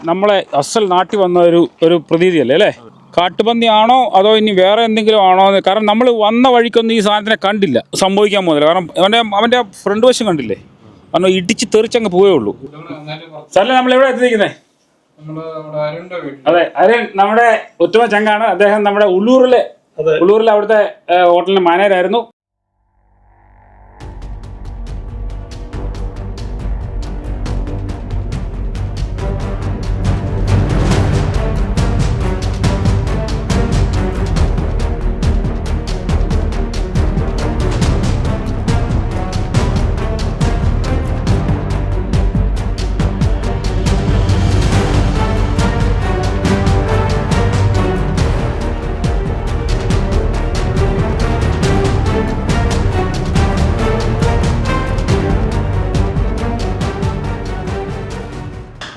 നമ്മളെ അസൽ നാട്ടിൽ വന്ന ഒരു പ്രതീതിയല്ലേ അല്ലേ? കാട്ടുപന്നിയാണോ അതോ ഇനി വേറെ എന്തെങ്കിലും ആണോ എന്ന്. കാരണം നമ്മൾ വന്ന വഴിക്കൊന്നും ഈ സാധനത്തിനെ കണ്ടില്ല, സംഭവിക്കാൻ പോകുന്നില്ല. കാരണം അവൻ്റെ ഫ്രണ്ട് വശം കണ്ടില്ലേ, കാരണം ഇടിച്ച് തെറിച്ചങ്ങ് പോവേ ഉള്ളൂ. സാറല്ലേ നമ്മളെവിടെ എത്തിയിരിക്കുന്നത്? അതെ, അരുൺ നമ്മുടെ ഉത്തമ ചങ്കാണ്. അദ്ദേഹം നമ്മുടെ ഉള്ളൂരിലെ അവിടുത്തെ ഹോട്ടലിന്റെ മാനേജരായിരുന്നു.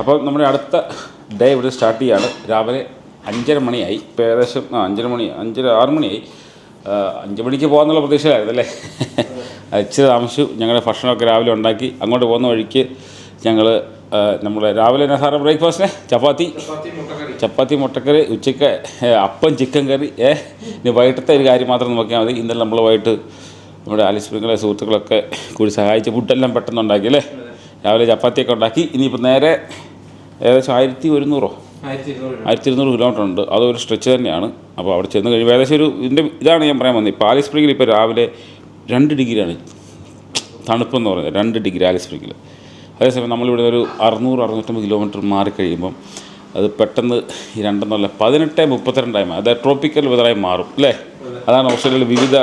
അപ്പോൾ നമ്മുടെ അടുത്ത ഡേ ഇവിടെ സ്റ്റാർട്ട് ചെയ്യാണ്. രാവിലെ 5:30 മണിയായി. ഇപ്പോൾ ഏകദേശം 5:30 മണി 6 മണിയായി. 5 മണിക്ക് പോകാമെന്നുള്ള പ്രതീക്ഷയിലായിരുന്നു അല്ലേ? ഇച്ചിരി താമസിച്ചു. ഞങ്ങളുടെ ഭക്ഷണമൊക്കെ രാവിലെ ഉണ്ടാക്കി അങ്ങോട്ട് പോകുന്ന വഴിക്ക് ഞങ്ങൾ നമ്മുടെ രാവിലെ എന്നാ സാറേ ബ്രേക്ക്ഫാസ്റ്റിന് ചപ്പാത്തി മുട്ടക്കറി, ഉച്ചയ്ക്ക് അപ്പം ചിക്കൻ കറി. ഇനി വൈകിട്ടത്തെ ഒരു കാര്യം മാത്രം നോക്കിയാൽ മതി. ഇന്നലെ നമ്മൾ വൈകിട്ട് നമ്മുടെ ആലിസ് സ്പ്രിങ്ങിലെ സുഹൃത്തുക്കളൊക്കെ കൂടി സഹായിച്ച് ഫുഡെല്ലാം പെട്ടെന്ന് ഉണ്ടാക്കി അല്ലേ? രാവിലെ ചപ്പാത്തിയൊക്കെ ഉണ്ടാക്കി. ഇനിയിപ്പോൾ നേരെ ഏകദേശം 1200 കിലോമീറ്റർ ഉണ്ട്. അതൊരു സ്ട്രെച്ച് തന്നെയാണ്. അപ്പോൾ അവിടെ ചെന്ന് കഴിയുമ്പോൾ ഏകദേശം ഇതാണ് ഞാൻ പറയാൻ വന്നത്. ഇപ്പോൾ ആലിസ് സ്പ്രിങ്ങിൽ ഇപ്പോൾ രാവിലെ 2 ഡിഗ്രിയാണ് തണുപ്പെന്ന് പറയുന്നത്. 2 ഡിഗ്രി ആലിസ് സ്പ്രിങ്ങിൽ. അതേസമയം നമ്മളിവിടെ ഒരു 600-650 കിലോമീറ്റർ മാറിക്കഴിയുമ്പം അത് പെട്ടെന്ന് ഈ 18-32 അത് ട്രോപ്പിക്കൽ വെതറായി മാറും അല്ലേ? അതാണ് ഓസ്ട്രേലിയയിൽ വിവിധ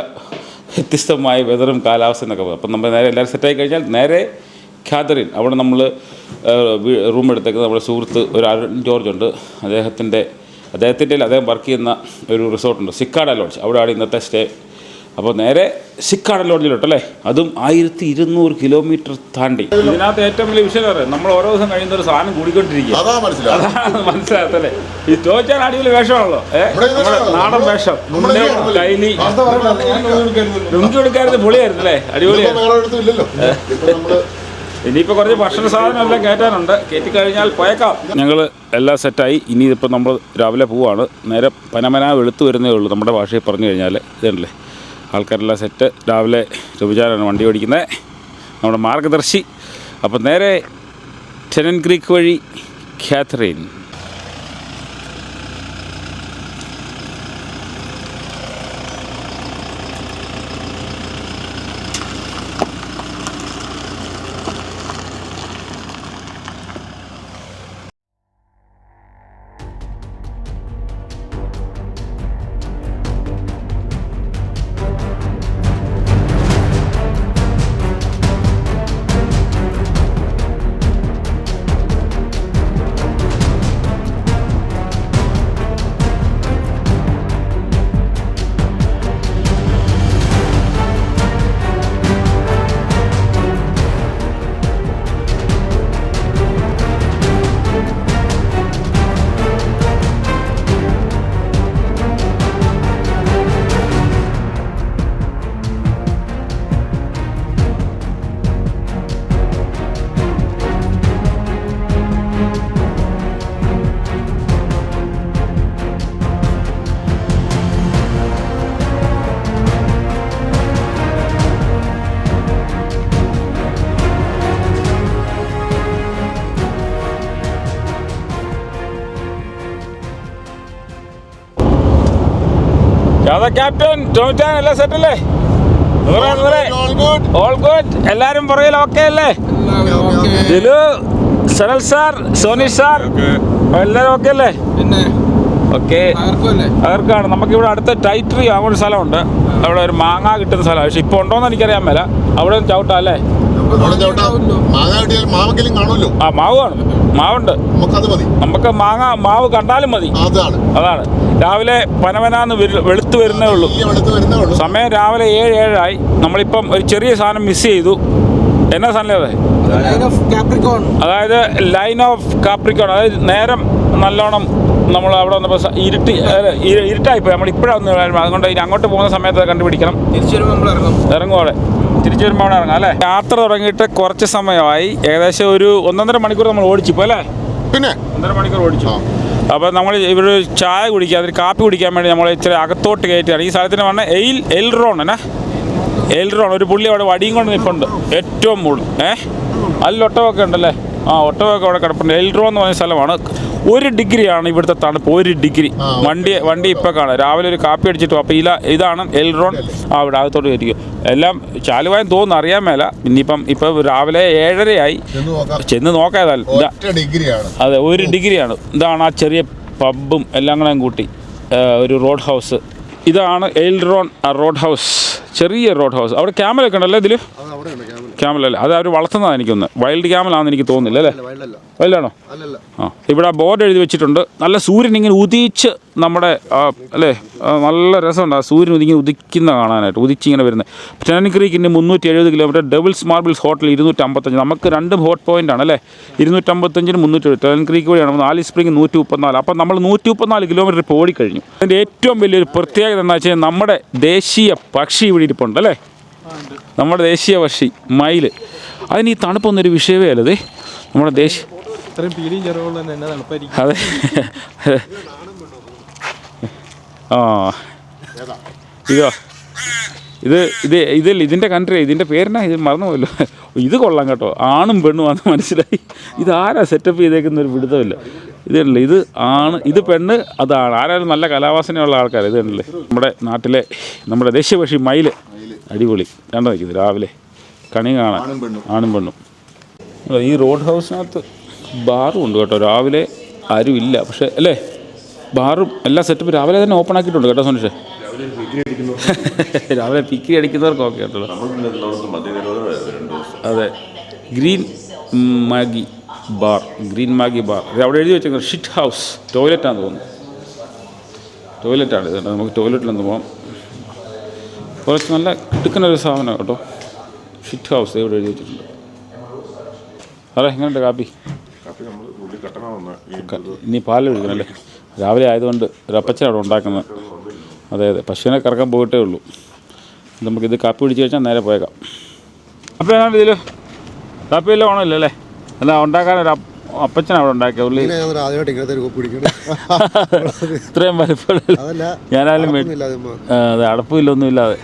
വ്യത്യസ്തമായ വെതറും കാലാവസ്ഥ എന്നൊക്കെ പറയും. അപ്പം നമ്മൾ നേരെ എല്ലാവരും സെറ്റായി കഴിഞ്ഞാൽ നേരെ കാതറിൻ, അവിടെ നമ്മൾ റൂം എടുത്തേക്കുന്നത് നമ്മുടെ സുഹൃത്ത് ഒരു അരുൺ ജോർജ് ഉണ്ട്. അദ്ദേഹത്തിൻ്റെ അദ്ദേഹം വർക്ക് ചെയ്യുന്ന ഒരു റിസോർട്ടുണ്ട്, സിക്കാഡ ലോഡ്ജ്. അവിടെയാണ് ഇന്നത്തെ സ്റ്റേ. അപ്പോൾ നേരെ സിക്കാഡ ലോഡ്ജിലോട്ടല്ലേ, അതും 1200 കിലോമീറ്റർ താണ്ടി. ഇതിനകത്ത് ഏറ്റവും വലിയ വിഷയം പറയാം, നമ്മൾ ഓരോ ദിവസം കഴിയുന്ന ഒരു സാധനം കൂടിക്കൊണ്ടിരിക്കുക. അതാണ് മനസ്സിലാകത്തല്ലേ? ഈ ചോദിച്ചാൽ അടിപൊളി വേഷമാണല്ലോ, നമ്മുടെ നാടൻ വേഷം. കൈലി ലുങ്കി കൊടുക്കായിരുന്നു, പൊളിയായിരുന്നു അല്ലേ? അടിപൊളിയായിരുന്നു. ഇനിയിപ്പോൾ കുറച്ച് ഭക്ഷണ സാധനമെല്ലാം കയറ്റാനുണ്ട്. കയറ്റിക്കഴിഞ്ഞാൽ പോയേക്കാം. ഞങ്ങൾ എല്ലാം സെറ്റായി. ഇനി ഇതിപ്പോൾ നമ്മൾ രാവിലെ പോവുകയാണ്. നേരെ പനമന വെളുത്ത് വരുന്നേ ഉള്ളൂ. നമ്മുടെ ഭാഷയിൽ പറഞ്ഞു കഴിഞ്ഞാൽ ഇതല്ലേ, ആൾക്കാരെല്ലാം സെറ്റ്. രാവിലെ രവിചാരാണ് വണ്ടി ഓടിക്കുന്നത്, നമ്മുടെ മാർഗദർശി. അപ്പം നേരെ ടെനൻ ക്രീക്ക് വഴി കാതറിൻ. ക്യാപ്റ്റൻ ടോമിറ്റാൻ എല്ലാം സെറ്റല്ലേ? All good. എല്ലാരും പുറകിൽ ഓക്കെ അല്ലേ? ദിലു, സനൽ സാർ, സോനി സാർ എല്ലാരും ഓക്കെ അല്ലേ? ഓക്കെ, അവർക്കാണ്. നമുക്കിവിടെ അടുത്ത ടൈറ്ററി ആവുന്ന സ്ഥലമുണ്ട്. അവിടെ ഒരു മാങ്ങ കിട്ടുന്ന സ്ഥലമാണ്. പക്ഷെ ഇപ്പോൾ ഉണ്ടോയെന്ന് എനിക്കറിയാൻ മേല. അവിടെ ചവിട്ടാം അല്ലേ? ആ മാവ് കാണും, മാവുണ്ട്. നമുക്ക് മാവ് കണ്ടാലും മതി. അതാണ്. രാവിലെ പനവനാന്ന് വെളുത്ത് വരുന്നേ ഉള്ളൂ. സമയം രാവിലെ 7-7 നമ്മളിപ്പം ഒരു ചെറിയ സാധനം മിസ് ചെയ്തു. എന്നാ സാധനം അതായത് ലൈൻ ഓഫ് കാപ്രിക്കോൺ. അതായത് നേരം നല്ലോണം നമ്മൾ അവിടെ വന്നപ്പോൾ ഇരുട്ടായിപ്പോയി. നമ്മൾ ഇപ്പോഴാണ് അതുകൊണ്ട് ഇനി അങ്ങോട്ട് പോകുന്ന സമയത്ത് കണ്ടുപിടിക്കണം. ഇറങ്ങും അവിടെ. തിരിച്ചു വരുമ്പോൾ അവിടെ ഇറങ്ങാം അല്ലേ? യാത്ര തുടങ്ങിയിട്ട് കുറച്ച് സമയമായി. ഏകദേശം ഒരു 1.5 മണിക്കൂർ നമ്മൾ ഓടിച്ചിപ്പോൾ അല്ലേ? പിന്നെ 1.5 മണിക്കൂർ ഓടിച്ചു. അപ്പോൾ നമ്മൾ ഇവിടെ ചായ കുടിക്കാൻ, അതിൽ കാപ്പി കുടിക്കാൻ വേണ്ടി നമ്മൾ ഇച്ചിരി അകത്തോട്ട് കയറ്റിയാണ്. ഈ സ്ഥലത്തിന് പറഞ്ഞാൽ എൽറോൺ എന്നാ എൽറോൺ. ഒരു പുള്ളി അവിടെ വടിയും കൊണ്ട് നിൽപ്പുണ്ട് ഏറ്റവും മുകളിൽ. അതിൽ ഒട്ടകമൊക്കെ ഉണ്ടല്ലേ? ഒട്ടകമൊക്കെ അവിടെ കിടപ്പുണ്ട്. എൽറോ എന്ന് പറഞ്ഞ സ്ഥലമാണ്. 1 ഡിഗ്രിയാണ് ഇവിടുത്തെ തണുപ്പ്. 1 ഡിഗ്രി. വണ്ടി ഇപ്പോൾ കാണാം. രാവിലെ ഒരു കാപ്പി അടിച്ചിട്ടു. അപ്പോൾ ഇതാണ് എൽറോൺ. അവിടെ അകത്തോട്ട് കയറ്റിക്കും. എല്ലാം ചാലുവായെന്ന് തോന്നുന്നു, അറിയാൻ മേല. ഇപ്പം രാവിലെ 7:30 ചെന്ന് നോക്കാതല്ല. അതെ, 1 ഡിഗ്രിയാണ്. ഇതാണ് ആ ചെറിയ പബ്ബും എല്ലാം കൂടെ കൂട്ടി ഒരു റോഡ് ഹൗസ്. ഇതാണ് എൽറോൺ റോഡ് ഹൗസ്. ചെറിയ റോഡ് ഹൗസ്. അവിടെ ക്യാമലൊക്കെ ഉണ്ടല്ലോ ഇതിൽ? ക്യാമലല്ലേ? അത് അവർ വളർത്തുന്നതാണ് എനിക്കൊന്ന്. വൈൽഡ് ക്യാമലാണെന്ന് എനിക്ക് തോന്നുന്നില്ല അല്ലേ? വൈൽഡാണോ? ഇവിടെ ബോർഡ് എഴുതി വെച്ചിട്ടുണ്ട്. നല്ല സൂര്യൻ ഇങ്ങനെ ഉദിച്ച് നമ്മുടെ അല്ലേ, നല്ല രസമുണ്ട്. ആ സൂര്യൻ ഉദിക്കുന്ന കാണാനായിട്ട്, ഉദിച്ചിങ്ങനെ വരുന്നത്. ടെനൻ ക്രീക്കിൻ്റെ 370 കിലോമീറ്റർ. Devil's Marbles hotel 255. നമുക്ക് 2 ഹോട്ട് പോയിൻ്റ് ആണ് അല്ലേ? 255-ന് 370. ടെനൻ ക്രീക്ക് വഴിയാണ്. Alice Spring 134. അപ്പം നമ്മൾ 134 കിലോമീറ്റർ ഇപ്പോൾ ഓടിക്കഴിഞ്ഞു. അതിൻ്റെ ഏറ്റവും വലിയൊരു പ്രത്യേകത എന്താ വെച്ചാൽ നമ്മുടെ ദേശീയ പക്ഷി ഇവിടെ ഇരിപ്പുണ്ട് അല്ലേ? നമ്മുടെ ദേശീയ പക്ഷി മയിൽ. അതിന് ഈ തണുപ്പൊന്നൊരു വിഷയമേ അല്ലതേ. നമ്മുടെ ദേശീയ അതെ ഇതിൻ്റെ കൺട്രി, ഇതിൻ്റെ പേരെന്നാ? ഇത് മറന്നുപോയല്ലോ. ഇത് കൊള്ളാം കേട്ടോ. ആണും പെണ്ണും ആണെന്ന് മനസ്സിലായി. ഇതാരാ സെറ്റപ്പ് ചെയ്തേക്കുന്ന ഒരു പിടുത്തമില്ല. ഇതല്ലേ, ഇത് ആണ്, ഇത് പെണ്ണ്, അതാണ്. ആരായാലും നല്ല കലാവാസനയുള്ള ആൾക്കാർ. ഇത് കണ്ടല്ലേ നമ്മുടെ നാട്ടിലെ നമ്മുടെ ദേശീയ പക്ഷി മയിൽ. അടിപൊളി. കണ്ടോ നിൽക്കുന്നത് രാവിലെ കണി കാണാൻ, ആണും പെണ്ണും. ഈ റോഡ് ഹൗസിനകത്ത് ബാറും ഉണ്ട് കേട്ടോ. രാവിലെ ആരും ഇല്ല പക്ഷേ അല്ലേ? ബാറും എല്ലാ സെറ്റപ്പും രാവിലെ തന്നെ ഓപ്പൺ ആക്കിയിട്ടുണ്ട് കേട്ടോ സോനിഷേ. രാവിലെ പിക്കി അടിക്കുന്നവർക്ക് ഓക്കെ കേട്ടോ. അതെ, ഗ്രീൻ മാഗി ബാർ. അവിടെ എഴുതി വെച്ചേക്കുന്നത് ഷിറ്റ് ഹൗസ്. ടോയ്ലറ്റാണെന്ന് തോന്നുന്നു. ടോയ്ലറ്റാണ് ഇത്. നമുക്ക് ടോയ്ലറ്റിലൊന്ന് പോകാം. കുറച്ച് നല്ല കിട്ടുന്നൊരു സാധനം കേട്ടോ. ഷിറ്റ് ഹൗസ് ഇവിടെ എഴുതി വെച്ചിട്ടുണ്ട്. അതെ, എങ്ങനെയുണ്ട് കാപ്പി? ഇനി പാൽ ഒഴിക്കണല്ലേ? രാവിലെ ആയതുകൊണ്ട് ഒരു അപ്പച്ചൻ അവിടെ ഉണ്ടാക്കുന്നത്. അതെ, പശുവിനെ കറക്കാൻ പോയിട്ടേ ഉള്ളൂ. നമുക്കിത് കാപ്പി പിടിച്ച് കഴിച്ചാൽ നേരെ പോയേക്കാം. അപ്പോൾ ഏതാണ്ട് ഇതിൽ കാപ്പി എല്ലാം ഓണമില്ല അല്ലേ? അല്ല, ഉണ്ടാക്കാനൊരു അപ്പച്ചൻ അവിടെ ഉണ്ടാക്കിയ ഉള്ളി ഇത്രയും വലിപ്പം ഞാനായാലും അതെ, അടപ്പില്ല, ഒന്നും ഇല്ലാതെ.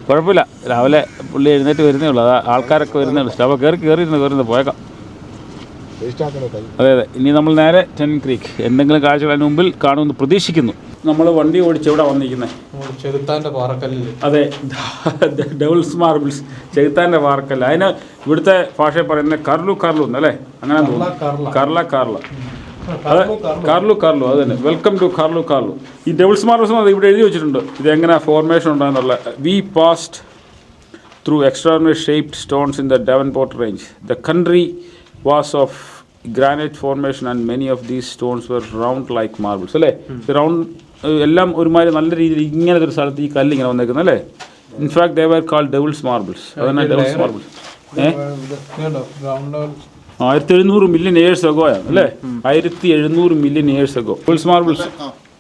കുഴപ്പമില്ല. രാവിലെ പുള്ളി എഴുന്നേറ്റ് വരുന്നേ ഉള്ളൂ. അത് ആൾക്കാരൊക്കെ വരുന്നേ ഉള്ളൂ. അപ്പോൾ കയറിയിരുന്ന് പോയേക്കാം. അതെ. ഇനി നമ്മൾ നേരെ ടെനൻ ക്രീക്ക്. എന്തെങ്കിലും കാഴ്ചകൾ അതിന് മുമ്പിൽ കാണുമെന്ന് പ്രതീക്ഷിക്കുന്നു. നമ്മൾ വണ്ടി ഓടിച്ച് എവിടെ വന്നിരിക്കുന്നത്? ചെകുത്താൻ്റെ പാറക്കല്ല്. അതെ, ഡബിൾസ് മാർബിൾസ്, ചെകുത്താൻ്റെ പാറക്കല്ല്. അതിന് ഇവിടുത്തെ ഭാഷയിൽ പറയുന്നത് കർലു എന്നല്ലേ? അങ്ങനെ തോന്നുന്നു. കാർലു അത് തന്നെ. Welcome to Karlu. ഈ ഡബിൾസ് മാർബിൾസ് ഇവിടെ എഴുതി വെച്ചിട്ടുണ്ട്. ഇതെങ്ങനെ ഫോർമേഷൻ ഉണ്ടാകുന്നുള്ള. We passed through extraordinary shaped stones in the Devonport range. The country was of granite formation and many of these stones were round like marbles. അല്ലേ? Round എല്ലാം ഒരുമാതിരി നല്ല രീതിയിൽ ഇങ്ങനത്തെ ഒരു സ്ഥലത്ത് ഈ കല്ല് ഇങ്ങനെ വന്നേക്കുന്നത് അല്ലേ? ഇൻഫാക്ട് ദേ വർ കാൾഡ് ഡബിൾസ് മാർബിൾസ്. അതന്നെ doubles marbles. 1700 million years ago ആണ് അല്ലേ? 1700 million years ago doubles marbles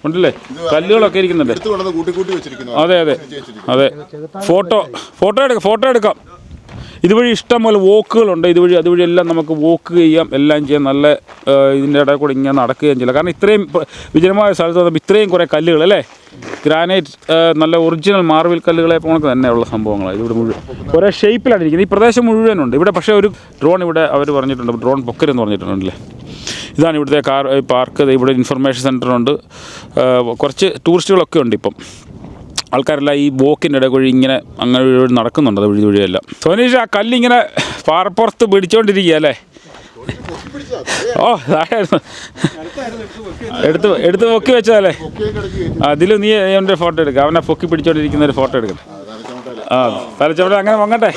ഉണ്ടല്ലേ? കല്ലുകളൊക്കെ ഇരിക്കുന്നുണ്ട്. അതെ. ഫോട്ടോ എടുക്കാം. ഇതുവഴി ഇഷ്ടം പോലെ വോക്കുകളുണ്ട്. അതുവഴി എല്ലാം നമുക്ക് വോക്ക് ചെയ്യാം, എല്ലാം ചെയ്യാം. നല്ല ഇതിൻ്റെ ഇടയിൽ കൂടെ ഇങ്ങനെ നടക്കുകയും ചെയ്യില്ല. കാരണം ഇത്രയും വിജനമായ സ്ഥലത്ത് വന്നപ്പോൾ ഇത്രയും കുറേ കല്ലുകൾ അല്ലേ? ഗ്രാനൈറ്റ്, നല്ല ഒറിജിനൽ മാർബിൾ കല്ലുകളെ പോണക്ക് തന്നെയുള്ള സംഭവങ്ങളാണ് ഇവിടെ മുഴുവൻ. ഒരേ ഷേപ്പിലാണ് ഇരിക്കുന്നത്. ഈ പ്രദേശം മുഴുവനുണ്ട് ഇവിടെ. പക്ഷേ ഒരു ഡ്രോൺ ഇവിടെ അവർ പറഞ്ഞിട്ടുണ്ട്, ഡ്രോൺ പൊക്കരെന്ന് പറഞ്ഞിട്ടുണ്ടല്ലേ. ഇതാണ് ഇവിടുത്തെ പാർക്ക്. ഇവിടെ ഇൻഫർമേഷൻ സെൻ്ററുണ്ട്. കുറച്ച് ടൂറിസ്റ്റുകളൊക്കെ ഉണ്ട് ഇപ്പം. ആൾക്കാരെല്ലാം ഈ വോക്കിൻ്റെ ഇടയിൽ കൂടി ഇങ്ങനെ അങ്ങനെ നടക്കുന്നുണ്ട്. അത് വഴിയെല്ലാം. സോനീഷ്, ആ കല്ലിങ്ങനെ പാറപ്പുറത്ത് പിടിച്ചോണ്ടിരിക്കുക അല്ലേ? ഓ, താഴെയായിരുന്നു. എടുത്ത് പൊക്കി വെച്ചതല്ലേ? അതിൽ നീ എൻ്റെ ഫോട്ടോ എടുക്കുക. അവനെ പൊക്കി പിടിച്ചോണ്ടിരിക്കുന്ന ഒരു ഫോട്ടോ എടുക്കണം. തലച്ചോടെ അങ്ങനെ പൊങ്ങട്ടെ.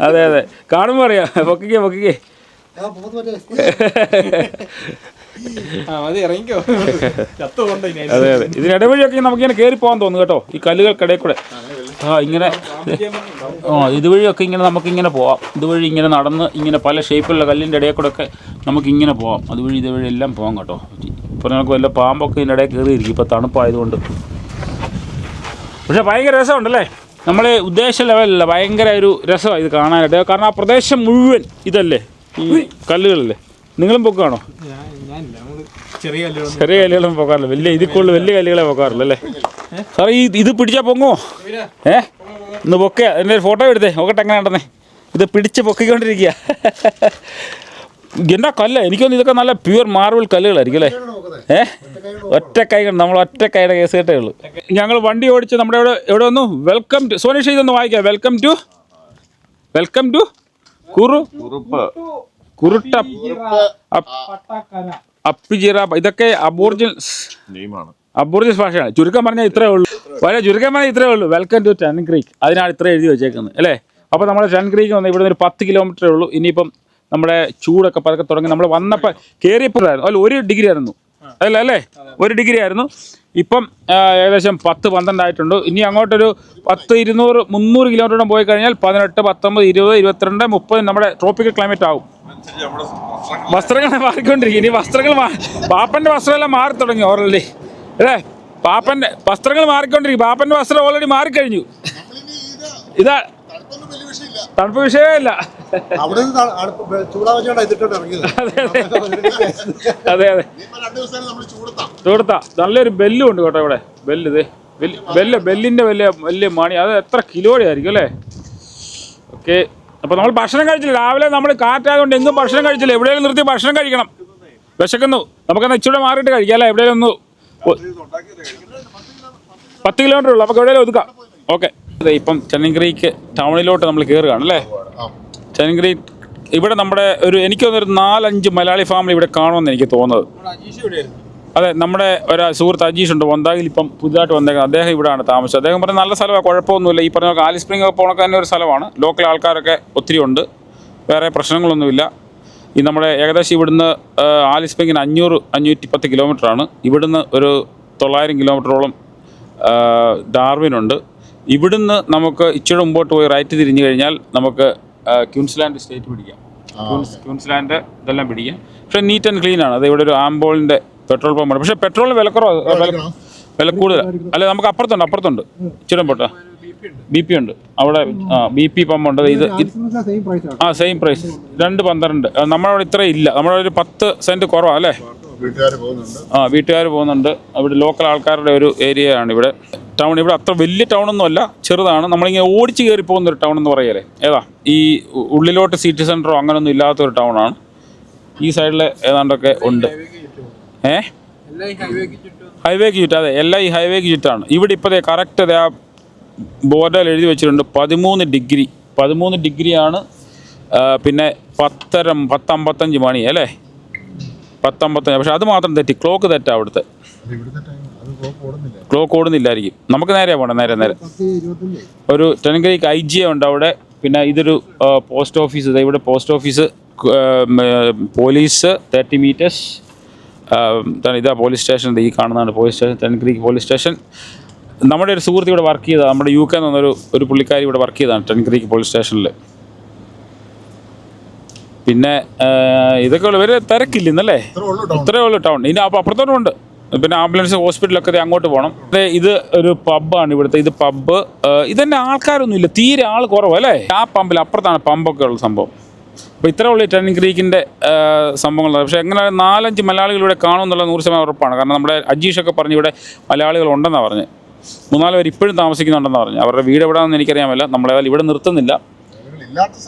അതെ, കാണുമ്പോൾ അറിയാം. പൊക്കിക്കേ. അതെ. ഇതിനിടവഴിയൊക്കെ നമുക്കിങ്ങനെ കയറി പോകാൻ തോന്നുന്നു കേട്ടോ, ഈ കല്ലുകൾക്കിടയിൽ കൂടെ. ഇങ്ങനെ ഇതുവഴിയൊക്കെ ഇങ്ങനെ നമുക്കിങ്ങനെ പോവാം. ഇതുവഴി ഇങ്ങനെ നടന്ന് ഇങ്ങനെ പല ഷേപ്പിലുള്ള കല്ലിൻ്റെ ഇടയിൽ കൂടെ ഒക്കെ നമുക്കിങ്ങനെ പോവാം. ഇതുവഴി എല്ലാം പോകാം കേട്ടോ. ഇപ്പോൾ നമുക്ക് വല്ല പാമ്പൊക്കെ ഇതിൻ്റെ ഇടയിൽ കയറിയിരിക്കും ഇപ്പോൾ തണുപ്പായതുകൊണ്ട്. പക്ഷേ ഭയങ്കര രസമുണ്ടല്ലേ? നമ്മൾ ഉദ്ദേശ ലെവലല്ല, ഭയങ്കര ഒരു രസമാണ് ഇത് കാണാനായിട്ട്. കാരണം ആ പ്രദേശം മുഴുവൻ ഇതല്ലേ, ഈ കല്ലുകളല്ലേ? നിങ്ങളും പൊക്കുകയാണോ? ചെറിയ കല്ലുകളും പൊക്കാറില്ല, വലിയ ഇതിൽ കൂടുതൽ വലിയ കല്ലുകളെ പൊക്കാറില്ല അല്ലേ സാറേ? ഇത് പിടിച്ചാൽ പൊങ്ങോ? ഇന്ന് പൊക്കുക, എൻ്റെ ഒരു ഫോട്ടോ എടുത്തേ നോക്കട്ടെ എങ്ങനെ ഉണ്ടെന്നേ. ഇത് പിടിച്ച് പൊക്കിക്കൊണ്ടിരിക്കുക. എന്നാ കല്ല, എനിക്കൊന്ന് ഇതൊക്കെ നല്ല പ്യുവർ മാർബിൾ കല്ലുകളായിരിക്കും അല്ലേ? ഒറ്റ കൈ കൊണ്ട്, നമ്മൾ ഒറ്റ കൈയുടെ കേസ് കേട്ടേ ഉള്ളൂ. ഞങ്ങൾ വണ്ടി ഓടിച്ച് നമ്മുടെ എവിടെ വന്നു? വെൽക്കം ടു സോനീഷ്, ഇതൊന്ന് വായിക്കാം. വെൽക്കം ടു കുറുട്ട അപ്പിജിറ. ഇതൊക്കെ അബോർജിൻസ് ഭാഷയാണ്. ചുരുക്കം പറഞ്ഞാൽ ഇത്രേ ഉള്ളൂ. Welcome to Tennant Creek. അതിനാണ് ഇത്ര എഴുതി വെച്ചേക്കുന്നത് അല്ലേ? അപ്പോൾ നമ്മുടെ ടൺ ക്രീക്ക് വന്ന് ഇവിടെ നിന്ന് ഒരു 10 കിലോമീറ്ററേ ഉള്ളൂ. ഇനിയിപ്പം നമ്മുടെ ചൂടൊക്കെ പതുക്കെ തുടങ്ങി. നമ്മൾ വന്നപ്പോൾ കയറിയപ്പോഴായിരുന്നു അല്ല 1 ഡിഗ്രി ആയിരുന്നു അല്ലേ? 1 ഡിഗ്രി ആയിരുന്നു. ഇപ്പം ഏകദേശം 10-12 ആയിട്ടുണ്ട്. ഇനി അങ്ങോട്ടൊരു 10-200-300 കിലോമീറ്റർ പോയി കഴിഞ്ഞാൽ 18, 19, 20, 22, 30 നമ്മുടെ ട്രോപ്പിക്കൽ ക്ലൈമറ്റ് ആവും. വസ്ത്രങ്ങൾ മാറിക്കൊണ്ടിരിക്കും. ഇനി പാപ്പൻ്റെ വസ്ത്രമെല്ലാം മാറി തുടങ്ങി ഓൾറെഡി അല്ലേ? പാപ്പൻ്റെ വസ്ത്രങ്ങൾ മാറിക്കൊണ്ടിരിക്കും. പാപ്പൻ്റെ വസ്ത്രം ഓൾറെഡി മാറിക്കഴിഞ്ഞു. ഇതാ തണുപ്പ് വിഷയമല്ല. അതെ ചൂടത്താ. നല്ലൊരു ബെല്ലും ഉണ്ട് കേട്ടോ ഇവിടെ. ബെല്ലിന്റെ വലിയ മണി. അത് എത്ര കിലോയുടെ ആയിരിക്കും അല്ലേ? ഓക്കെ, അപ്പോൾ നമ്മൾ ഭക്ഷണം കഴിച്ചില്ല. രാവിലെ നമ്മൾ കാറ്റായതുകൊണ്ട് എങ്ങും ഭക്ഷണം കഴിച്ചില്ല. എവിടെയെങ്കിലും നിർത്തി ഭക്ഷണം കഴിക്കണം. വിശക്കുന്നു. നമുക്കെന്നാൽ ഇച്ചിരി മാറിയിട്ട് കഴിക്കാം അല്ലേ? എവിടെയെങ്കിലും ഒന്ന് 10 കിലോമീറ്റർ ഉള്ളൂ. നമുക്ക് എവിടെയെങ്കിലും ഒതുക്കാം. ഓക്കെ, ഇപ്പം ടൺ ക്രീക്ക് ടൗണിലോട്ട് നമ്മൾ കയറുകയാണ് അല്ലേ? ടൺ ക്രീക്ക് ഇവിടെ നമ്മുടെ എനിക്ക് തോന്നുന്നൊരു 4-5 മലയാളി ഫാമിലി ഇവിടെ കാണുമെന്ന് എനിക്ക് തോന്നുന്നത്. അതെ, നമ്മുടെ ഒരു സുഹൃത്ത് അജീഷ് ഉണ്ട് വന്താകിൽ, ഇപ്പം പുതുതായിട്ട് വന്നേക്കുന്നത്. അദ്ദേഹം ഇവിടെയാണ് താമസിച്ചത്. അദ്ദേഹം പറഞ്ഞ നല്ല സ്ഥലമാണ്, കുഴപ്പമൊന്നുമില്ല. ഈ പറഞ്ഞ ആലിസ് സ്പ്രിംഗ് ഒക്കെ പോകണക്ക് തന്നെ ഒരു സ്ഥലമാണ്. ലോക്കൽ ആൾക്കാരൊക്കെ ഒത്തിരി ഉണ്ട്, വേറെ പ്രശ്നങ്ങളൊന്നുമില്ല. ഈ നമ്മുടെ ഏകദേശം ഇവിടുന്ന് ആലിസ് സ്പ്രിങ്ങിന് 500-510 കിലോമീറ്ററാണ്. ഇവിടുന്ന് ഒരു 900 കിലോമീറ്ററോളം ഡാർവിനുണ്ട്. ഇവിടുന്ന് നമുക്ക് ഇച്ചിരി മുമ്പോട്ട് പോയി റൈറ്റ് തിരിഞ്ഞു കഴിഞ്ഞാൽ നമുക്ക് ക്യൂൻസ്ലാൻഡ് സ്റ്റേറ്റ് പിടിക്കാം. ക്യൂൻസ്ലാൻഡ് ഇതെല്ലാം പിടിക്കാം. പക്ഷേ നീറ്റ് ആൻഡ് ക്ലീൻ ആണ്. അത് ഇവിടെ ഒരു ആംബോളിൻ്റെ പെട്രോൾ പമ്പാണ്. പക്ഷേ പെട്രോളിന് വില കൂടുതൽ അല്ല. നമുക്ക് അപ്പുറത്തുണ്ട് ഇച്ചിരി മുമ്പോട്ട് BP ഉണ്ട് അവിടെ. BP പമ്പുണ്ട്. ഇത് സെയിം പ്രൈസ് 2.12. നമ്മളവിടെ ഇത്രയും ഇല്ല. നമ്മളവിടെ 10 സെൻറ്റ് കുറവാണ് അല്ലേ? വീട്ടുകാർ പോകുന്നുണ്ട്. അവിടെ ലോക്കൽ ആൾക്കാരുടെ ഒരു ഏരിയ ആണ് ഇവിടെ. ടൗൺ ഇവിടെ അത്ര വലിയ ടൗണൊന്നും അല്ല, ചെറുതാണ്. നമ്മളിങ്ങനെ ഓടിച്ച് കയറി പോകുന്നൊരു ടൗൺ എന്ന് പറയല്ലേ. ഏതാ ഈ ഉള്ളിലോട്ട് സിറ്റി സെൻറ്ററോ അങ്ങനെയൊന്നും ഇല്ലാത്തൊരു ടൗണാണ്. ഈ സൈഡിൽ ഏതാണ്ടൊക്കെ ഉണ്ട്. ഹൈവേക്ക് ചുറ്റും. അതെ, എല്ലാം ഈ ഹൈവേക്ക് ചുറ്റാണ്. ഇവിടെ ഇപ്പോഴത്തെ കറക്റ്റ് ആ ബോർഡിൽ എഴുതി വെച്ചിട്ടുണ്ട് 13 ഡിഗ്രിയാണ്. പിന്നെ 10:55 മണി അല്ലേ? 10:55. പക്ഷെ അത് മാത്രം തെറ്റി. ക്ലോക്ക് തെറ്റാ അവിടുത്തെ. ക്ലോക്ക് ഓടുന്നില്ലായിരിക്കും. നമുക്ക് നേരെയാണ് പോകണം. നേരെ ഒരു ടൺ ക്രീക്ക് IGA ഉണ്ട് അവിടെ. പിന്നെ ഇതൊരു പോസ്റ്റ് ഓഫീസ്. ഇവിടെ പോസ്റ്റ് ഓഫീസ്, പോലീസ് 30 മീറ്റേഴ്സ്. ഇതാ പോലീസ് സ്റ്റേഷൻ. ഈ കാണുന്നതാണ് police station, Ton Creek police station. നമ്മുടെ ഒരു സുഹൃത്ത് ഇവിടെ വർക്ക് ചെയ്തതാണ്. നമ്മുടെ UK എന്ന് പറഞ്ഞൊരു പുള്ളിക്കാരി ഇവിടെ വർക്ക് ചെയ്തതാണ് ടൺ ക്രീക്ക് പോലീസ് സ്റ്റേഷനിൽ. പിന്നെ ഇതൊക്കെ ഉള്ളു. ഇവർ തിരക്കില്ലെന്നല്ലേ? ഇത്രയേ ഉള്ളൂ ടൗൺ. ഇനി അപ്പോൾ അപ്പുറത്തോട്ടും ഉണ്ട്. പിന്നെ ആംബുലൻസ് ഹോസ്പിറ്റലൊക്കെ അങ്ങോട്ട് പോകണം. ഇത് ഒരു പബ്ബാണ് ഇവിടുത്തെ. ഇത് പബ്ബ്. ഇതന്നെ ആൾക്കാരൊന്നും ഇല്ല, തീരെ ആൾ കുറവല്ലേ? ആ പമ്പിൽ അപ്പുറത്താണ് പമ്പൊക്കെ ഉള്ള സംഭവം. അപ്പോൾ ഇത്രേ ഉള്ളൂ ടൺ ക്രീക്കിൻ്റെ സംഭവങ്ങൾ. പക്ഷേ എങ്ങനെ 4-5 മലയാളികൾ ഇവിടെ കാണുമെന്നുള്ള 100% ഉറപ്പാണ്. കാരണം നമ്മുടെ അജീഷൊക്കെ പറഞ്ഞ് ഇവിടെ മലയാളികൾ ഉണ്ടെന്നാണ് പറഞ്ഞത്. 3-4 പേര് ഇപ്പോഴും താമസിക്കുന്നുണ്ടെന്ന് പറഞ്ഞു. അവരുടെ വീട് എവിടെയാണെന്ന് എനിക്കറിയാമല്ല. നമ്മളെ ഇവിടെ നിർത്തുന്നില്ല.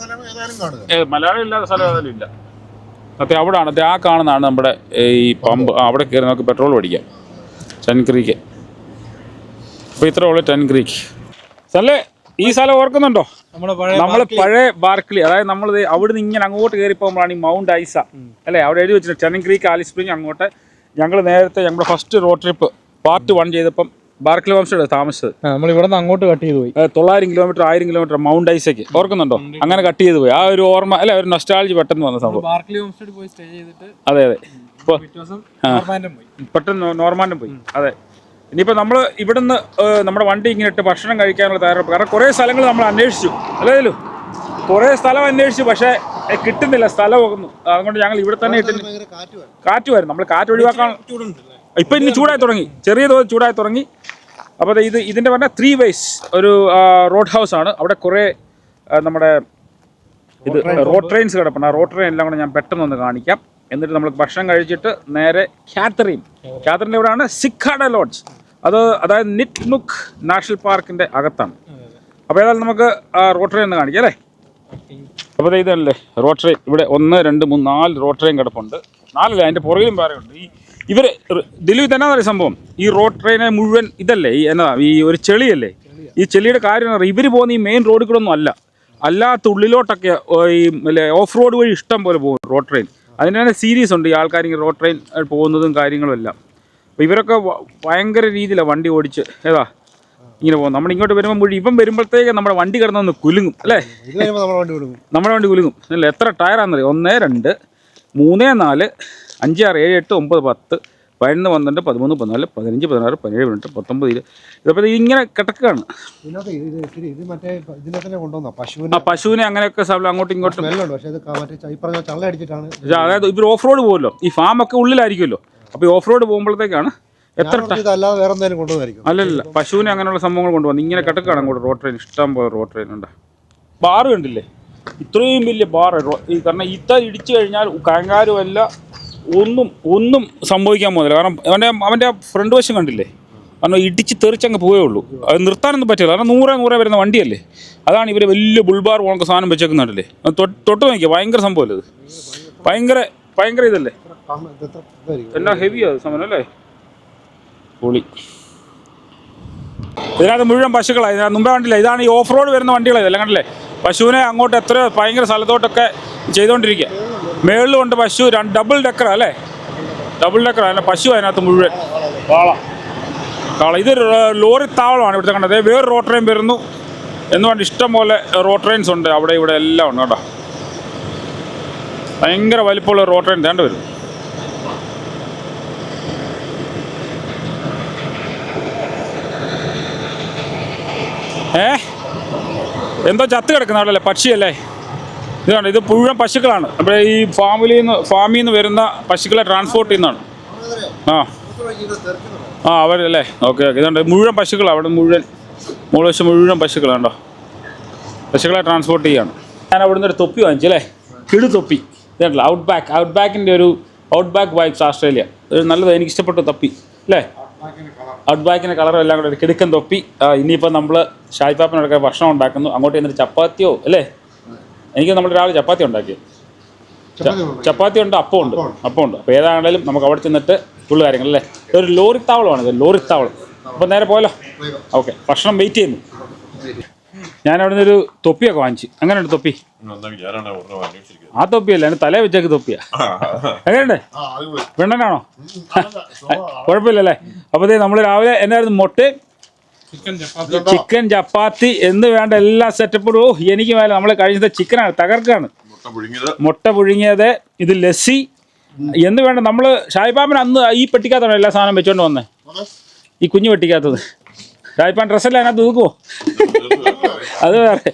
മലയാളം ഇല്ലാത്ത സ്ഥലം ഏതായാലും ഇല്ല. അതെ, അവിടെയാണ്. അതെ, ആ കാണുന്നതാണ് നമ്മുടെ ഈ പമ്പ്. അവിടെ കയറി നമുക്ക് പെട്രോൾ മേടിക്കാം. Ton Creek. അപ്പോൾ ഇത്രേ ഉള്ളൂ ടൺ ക്രീക്ക്. സ്ഥലേ ഈ സ്ഥലം ഓർക്കുന്നുണ്ടോ? നമ്മൾ പഴയ ബാർക്ലി. അതായത് നമ്മൾ അവിടുന്ന് ഇങ്ങനെ അങ്ങോട്ട് കയറി പോകുമ്പോഴാണ് ഈ മൗണ്ട് ഐസ അല്ലേ? അവിടെ എഴുതി വെച്ചിട്ട് ടൺ ക്രീക്ക്, ആലിസ് സ്പ്രിംഗ്. അങ്ങോട്ട് ഞങ്ങൾ നേരത്തെ നമ്മുടെ ഫസ്റ്റ് റോഡ് ട്രിപ്പ് പാർട്ട് 1 ചെയ്തപ്പം ബാർക്ലി വംശയുടെ താമസിച്ചത്. നമ്മൾ ഇവിടെ നിന്ന് അങ്ങോട്ട് കട്ട് ചെയ്ത് പോയി 900 കിലോമീറ്റർ 1000 കിലോമീറ്റർ മൗണ്ട് ഐസയ്ക്ക്. ഓർക്കുന്നുണ്ടോ? അങ്ങനെ കട്ട് ചെയ്ത് പോയി. ആ ഒരു ഓർമ്മ അല്ലെ, ഒരു നൊസ്റ്റാൾജി പെട്ടെന്ന് വന്ന സംഭവം. അതെ. ഇപ്പോൾ പെട്ടെന്ന് നോർമാൻഡം പോയി. അതെ. ഇനിയിപ്പോൾ നമ്മൾ ഇവിടുന്ന് നമ്മുടെ വണ്ടി ഇങ്ങനെ ഇട്ട് ഭക്ഷണം കഴിക്കാനുള്ള തയ്യാറെടുപ്പ്. കാരണം കുറേ സ്ഥലങ്ങൾ നമ്മൾ അന്വേഷിച്ചു അല്ലേലും. കുറേ സ്ഥലം അന്വേഷിച്ചു, പക്ഷേ കിട്ടുന്നില്ല സ്ഥലം പോകുന്നു. അതുകൊണ്ട് ഞങ്ങൾ ഇവിടെ തന്നെ ഇട്ട് കാറ്റ് വരും. നമ്മൾ കാറ്റ് ഒഴിവാക്കാൻ ഇപ്പം ഇനി ചൂടായി തുടങ്ങി, ചെറിയ തോതിൽ ചൂടായി തുടങ്ങി. അപ്പോൾ ഇതിൻ്റെ പറഞ്ഞാൽ 3 ways ഒരു റോഡ് ഹൗസ് ആണ്. അവിടെ കുറേ നമ്മുടെ റോഡ് ട്രെയിൻസ് കിടപ്പുണ്ട്. ആ റോഡ് ട്രെയിൻ എല്ലാം കൂടെ ഞാൻ പെട്ടെന്ന് ഒന്ന് കാണിക്കാം. എന്നിട്ട് നമ്മൾ ഭക്ഷണം കഴിച്ചിട്ട് നേരെ കാത്തറിൻ്റെ ഇവിടെയാണ് സിക്കാഡ ലോഡ്ജ്. അതായത് നിറ്റ്നുക്ക് നാഷണൽ പാർക്കിൻ്റെ അകത്താണ്. അപ്പോൾ ഏതായാലും നമുക്ക് റോഡ് ട്രെയിൻ ഒന്ന് കാണിക്കാം അല്ലേ. അപ്പോൾ ഇതല്ലേ റോഡ് ട്രെയിൻ. ഇവിടെ 1, 2, 3, 4 റോഡ് ട്രെയിൻ കിടപ്പുണ്ട്. 4 അതിൻ്റെ പുറകിലും വേറെയുണ്ട്. ഇവർ ദില്ലിയിൽ തന്നെ അറിയാം സംഭവം. ഈ റോഡ് ട്രെയിനെ മുഴുവൻ ഇതല്ലേ ഈ ഒരു ചെളിയല്ലേ. ഈ ചെളിയുടെ കാര്യം ഇവർ പോകുന്ന ഈ മെയിൻ റോഡിൽ കൂടെ ഒന്നും അല്ലാത്ത ഉള്ളിലോട്ടൊക്കെ ഈ ഓഫ് റോഡ് വഴി ഇഷ്ടം പോലെ പോകും റോഡ് ട്രെയിൻ. അതിന് തന്നെ സീരീസ് ഉണ്ട് ഈ ആൾക്കാർ ഈ റോഡ് ട്രെയിൻ പോകുന്നതും കാര്യങ്ങളും എല്ലാം. അപ്പോൾ ഇവരൊക്കെ ഭയങ്കര രീതിയിലാണ് വണ്ടി ഓടിച്ച് ഇങ്ങനെ പോകും. നമ്മളിങ്ങോട്ട് വരുമ്പോൾ ഇവൻ വരുമ്പോഴത്തേക്ക് നമ്മുടെ വണ്ടി കിടന്നൊന്ന് കുലുങ്ങും അല്ലേ. നമ്മുടെ വണ്ടി കുലുങ്ങും അല്ലേ. എത്ര ടയറാണെന്നറിയാം? 1, 2, 3, 4, 5, 6, 7, 8, 9, 10, 11, 12, 13, 14, 15, 16, 17, 18, 19, 20. ഇതപ്പോൾ ഇങ്ങനെ കിടക്കുകയാണ്. പശുവിനെ അങ്ങനെയൊക്കെ അങ്ങോട്ടും ഇങ്ങോട്ടും. അതായത് ഇവർ ഓഫ് റോഡ് പോകുമല്ലോ, ഈ ഫാമൊക്കെ ഉള്ളിലായിരിക്കുമല്ലോ. അപ്പോൾ ഈ ഓഫ് റോഡ് പോകുമ്പോഴത്തേക്കാണ് അല്ലല്ല പശുവിനെ അങ്ങനെയുള്ള സംഭവങ്ങൾ കൊണ്ടുവന്നു ഇങ്ങനെ കിടക്കുകയാണ് അങ്ങോട്ട്. റോഡ് ട്രെയിൻ ഇഷ്ടം പോലെ റോഡ് ട്രെയിൻ ഉണ്ട്. ബാറ് കണ്ടില്ലേ, ഇത്രയും വലിയ ബാർ. ഈ കാരണം ഇടിച്ചു കഴിഞ്ഞാൽ കയങ്കാരുമല്ല ഒന്നും സംഭവിക്കാൻ പോകുന്നില്ല. കാരണം അവൻ്റെ ഫ്രണ്ട് വശം കണ്ടില്ലേ, കാരണം ഇടിച്ച് തെറിച്ചങ്ങ് പോവേ ഉള്ളൂ. അത് നിർത്താനൊന്നും പറ്റില്ല. കാരണം 100 വരുന്ന വണ്ടിയല്ലേ. അതാണ് ഇവർ വലിയ ബുൾബാർ പോലൊക്കെ സാധനം വെച്ചേക്കുന്നുണ്ടല്ലേ. തൊട്ട് നോക്കിയാൽ ഭയങ്കര സംഭവമല്ലേ ഇത്. ഭയങ്കര ഇതല്ലേ, എന്നാ ഹെവിയാണ് സാധനം അല്ലേ. പൊളി. ഇതിനകത്ത് മുഴുവൻ പശുക്കളാണ്. ഇതിനകത്ത് മുമ്പേ കണ്ടില്ല, ഇതാണ് ഈ ഓഫ് റോഡ് വരുന്ന വണ്ടികളാണ് ഇതെല്ലാം കണ്ടില്ലേ. പശുവിനെ അങ്ങോട്ട് എത്ര ഭയങ്കര സ്ഥലത്തോട്ടൊക്കെ ചെയ്തുകൊണ്ടിരിക്കുക. മേളിലുണ്ട് പശു, ഡബിൾ ഡെക്കറാണ് അല്ലേ. ഡബിൾ ഡെക്കറാണ് അതിൻ്റെ പശു. അതിനകത്ത് മുഴുവൻ കാള. ഇത് ലോറി താവളമാണ് ഇവിടുത്തെ കണ്ടത്. വേറെ റോഡ് ട്രെയിൻ വരുന്നു എന്നുകൊണ്ട് ഇഷ്ടം പോലെ റോഡ് ട്രെയിൻസ് ഉണ്ട് അവിടെ ഇവിടെ എല്ലാം ഉണ്ട് കേട്ടോ. ഭയങ്കര വലിപ്പമുള്ള റോഡ് ട്രെയിൻ വേണ്ട വരും. എന്തോ ചത്ത് കിടക്കുന്ന അവിടെ അല്ലേ, പക്ഷിയല്ലേ. ഇതാണ്, ഇത് മുഴുവൻ പശുക്കളാണ്. അപ്പോൾ ഈ ഫാമിൽ നിന്ന് വരുന്ന പശുക്കളെ ട്രാൻസ്പോർട്ട് ചെയ്യുന്നതാണ്. അവരല്ലേ. ഓക്കെ. ഇതുണ്ട് മുഴുവൻ പശുക്കളാണ് അവിടെ. മുഴുവൻ മുഴുവൻ പശുക്കളാണ് കേട്ടോ. പശുക്കളെ ട്രാൻസ്പോർട്ട് ചെയ്യാണ്. ഞാൻ അവിടെ നിന്ന് ഒരു തൊപ്പി വാങ്ങിച്ചല്ലേ, കിടു തൊപ്പി. ഇതല്ല ഔട്ട്ബാക്കിൻ്റെ ഒരു ഔട്ട്ബാക്ക് ബൈക്സ് ഓസ്ട്രേലിയ. ഒരു നല്ലത്, എനിക്ക് ഇഷ്ടപ്പെട്ട തൊപ്പി അല്ലേ. ഔട്ട്ബാക്കിൻ്റെ കളറും എല്ലാം കൂടെ ഒരു കിടുക്കൻ തൊപ്പി. ഇനിയിപ്പോൾ നമ്മൾ ഷായിപ്പാപ്പനൊക്കെ ഭക്ഷണം ഉണ്ടാക്കുന്നു. അങ്ങോട്ട് ചെന്നിട്ട് ചപ്പാത്തിയോ അല്ലേ. എനിക്ക് നമ്മൾ രാവിലെ ചപ്പാത്തി ഉണ്ടാക്കി. ചപ്പാത്തി ഉണ്ട്, അപ്പമുണ്ട്. അപ്പോൾ ഏതാണെങ്കിലും നമുക്ക് അവിടെ ചെന്നിട്ട് ഫുള്ള് കാര്യങ്ങൾ അല്ലേ. ഒരു ലോറിത്താവളമാണ് ഇത്, ലോറിത്താവളം. അപ്പോൾ നേരെ പോയല്ലോ. ഓക്കെ, ഭക്ഷണം വെയിറ്റ് ചെയ്യുന്നു. ഞാൻ അവിടെ നിന്നൊരു തൊപ്പിയൊക്കെ വാങ്ങിച്ചു. അങ്ങനെയുണ്ട് തൊപ്പി. ആ തൊപ്പിയല്ല, എൻ്റെ തലേ വെച്ചേക്ക് തൊപ്പിയാ. എങ്ങനെയുണ്ട്? വെണ്ണനാണോ? കുഴപ്പമില്ലല്ലേ. അപ്പോൾ നമ്മൾ രാവിലെ എന്നായിരുന്നു, മുട്ടയും ചിക്കൻ ചപ്പാത്തി എന്ന് വേണ്ട എല്ലാ സെറ്റപ്പും. എനിക്ക് മേലെ നമ്മൾ കഴിഞ്ഞത് ചിക്കനാണ്, തകർക്കാണ്. മുട്ട പുഴുങ്ങിയത്, ഇത് ലസ്സി എന്ന് വേണ്ട. നമ്മൾ ഷായിപ്പാപ്പൻ അന്ന് ഈ പെട്ടിക്കകത്താണ് എല്ലാ സാധനം വെച്ചോണ്ട് വന്നേ. ഈ കുഞ്ഞു പെട്ടിക്കകത്തത് ഷായിപ്പാൻ ഡ്രസ്സല്ല അതിനകത്ത് തൂക്കുമോ? അത് വേറെ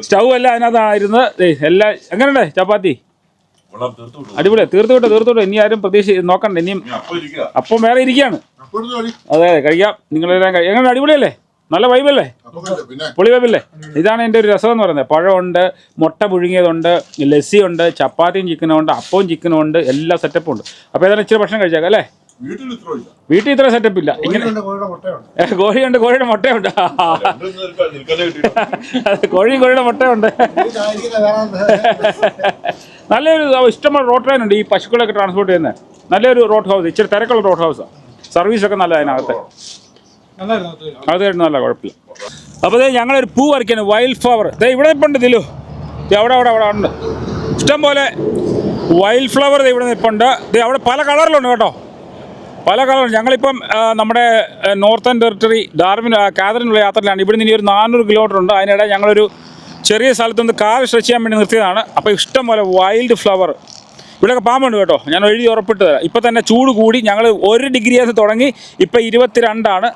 സ്റ്റൗ അല്ല അതിനകത്തായിരുന്നു എല്ലാം. എങ്ങനെയുണ്ടേ ചപ്പാത്തി? അടിപൊളിയാണ്. തീർത്തുവിട്ടോ. ഇനി ആരും പ്രതീക്ഷ നോക്കണ്ട. ഇനിയും അപ്പം വേറെ ഇരിക്കുകയാണ്. അതെ, കഴിക്കാം. നിങ്ങളെല്ലാം എങ്ങനെ? അടിപൊളിയല്ലേ, നല്ല വൈബല്ലേ, പൊളി വൈബല്ലേ. ഇതാണ് എൻ്റെ ഒരു രസം എന്ന് പറയുന്നത്. പഴമുണ്ട്, മുട്ട പുഴുങ്ങിയതുണ്ട്, ലസ്സി ഉണ്ട്, ചപ്പാത്തിയും ചിക്കനും ഉണ്ട്, അപ്പവും ചിക്കനും ഉണ്ട്, എല്ലാ സെറ്റപ്പും ഉണ്ട്. അപ്പോൾ ഏതായാലും ഇച്ചിരി ഭക്ഷണം കഴിച്ചേക്കാം അല്ലേ. വീട്ടിൽ ഇത്ര സെറ്റപ്പ് ഇല്ല. ഇങ്ങനെ കോഴിയുണ്ട്, കോഴിയുടെ മുട്ടയുണ്ട്. കോഴിയുടെ മുട്ടയുണ്ട്. നല്ലൊരു ഇഷ്ടമുള്ള റോഡ് ട്രെയിൻ ഉണ്ട്. ഈ പശുക്കളൊക്കെ ട്രാൻസ്പോർട്ട് ചെയ്യുന്നത് നല്ലൊരു റോഡ് ഹൗസ്. ഇച്ചിരി തിരക്കുള്ള റോഡ് ഹൗസാണ്. സർവീസൊക്കെ നല്ല അതിനകത്ത്. അത് നല്ല കുഴപ്പമില്ല. അപ്പോൾ ഞങ്ങളൊരു പൂ വരയ്ക്കാണ്, വൈൽഡ് ഫ്ലവർ. ഇവിടെ ഇപ്പം ഉണ്ട് ദിലു. അവിടെ ഉണ്ട് ഇഷ്ടം പോലെ വൈൽഡ് ഫ്ലവർ. ഇവിടെ നിൽപ്പുണ്ട്. അവിടെ പല കളറിലുണ്ട് കേട്ടോ, പല കളറുണ്ട്. ഞങ്ങളിപ്പം നമ്മുടെ നോർത്തേൺ ടെറിട്ടറി കാതറിനുള്ള യാത്രയിലാണ്. ഇവിടെ നിന്ന് ഇനി ഒരു 400 കിലോമീറ്റർ ഉണ്ട്. അതിനിടെ ഞങ്ങളൊരു ചെറിയ സ്ഥലത്തുനിന്ന് കാർ സ്ട്രെച്ച് ചെയ്യാൻ വേണ്ടി നിർത്തിയതാണ്. അപ്പോൾ ഇഷ്ടം പോലെ വൈൽഡ് ഫ്ലവർ. ഇവിടെയൊക്കെ പാമ്പുണ്ട് കേട്ടോ, ഞാൻ എഴുതി ഉറപ്പിട്ട് തരാം. ഇപ്പം തന്നെ ചൂട് കൂടി. ഞങ്ങൾ 1 ഡിഗ്രിയിൽ തുടങ്ങി, ഇപ്പം 22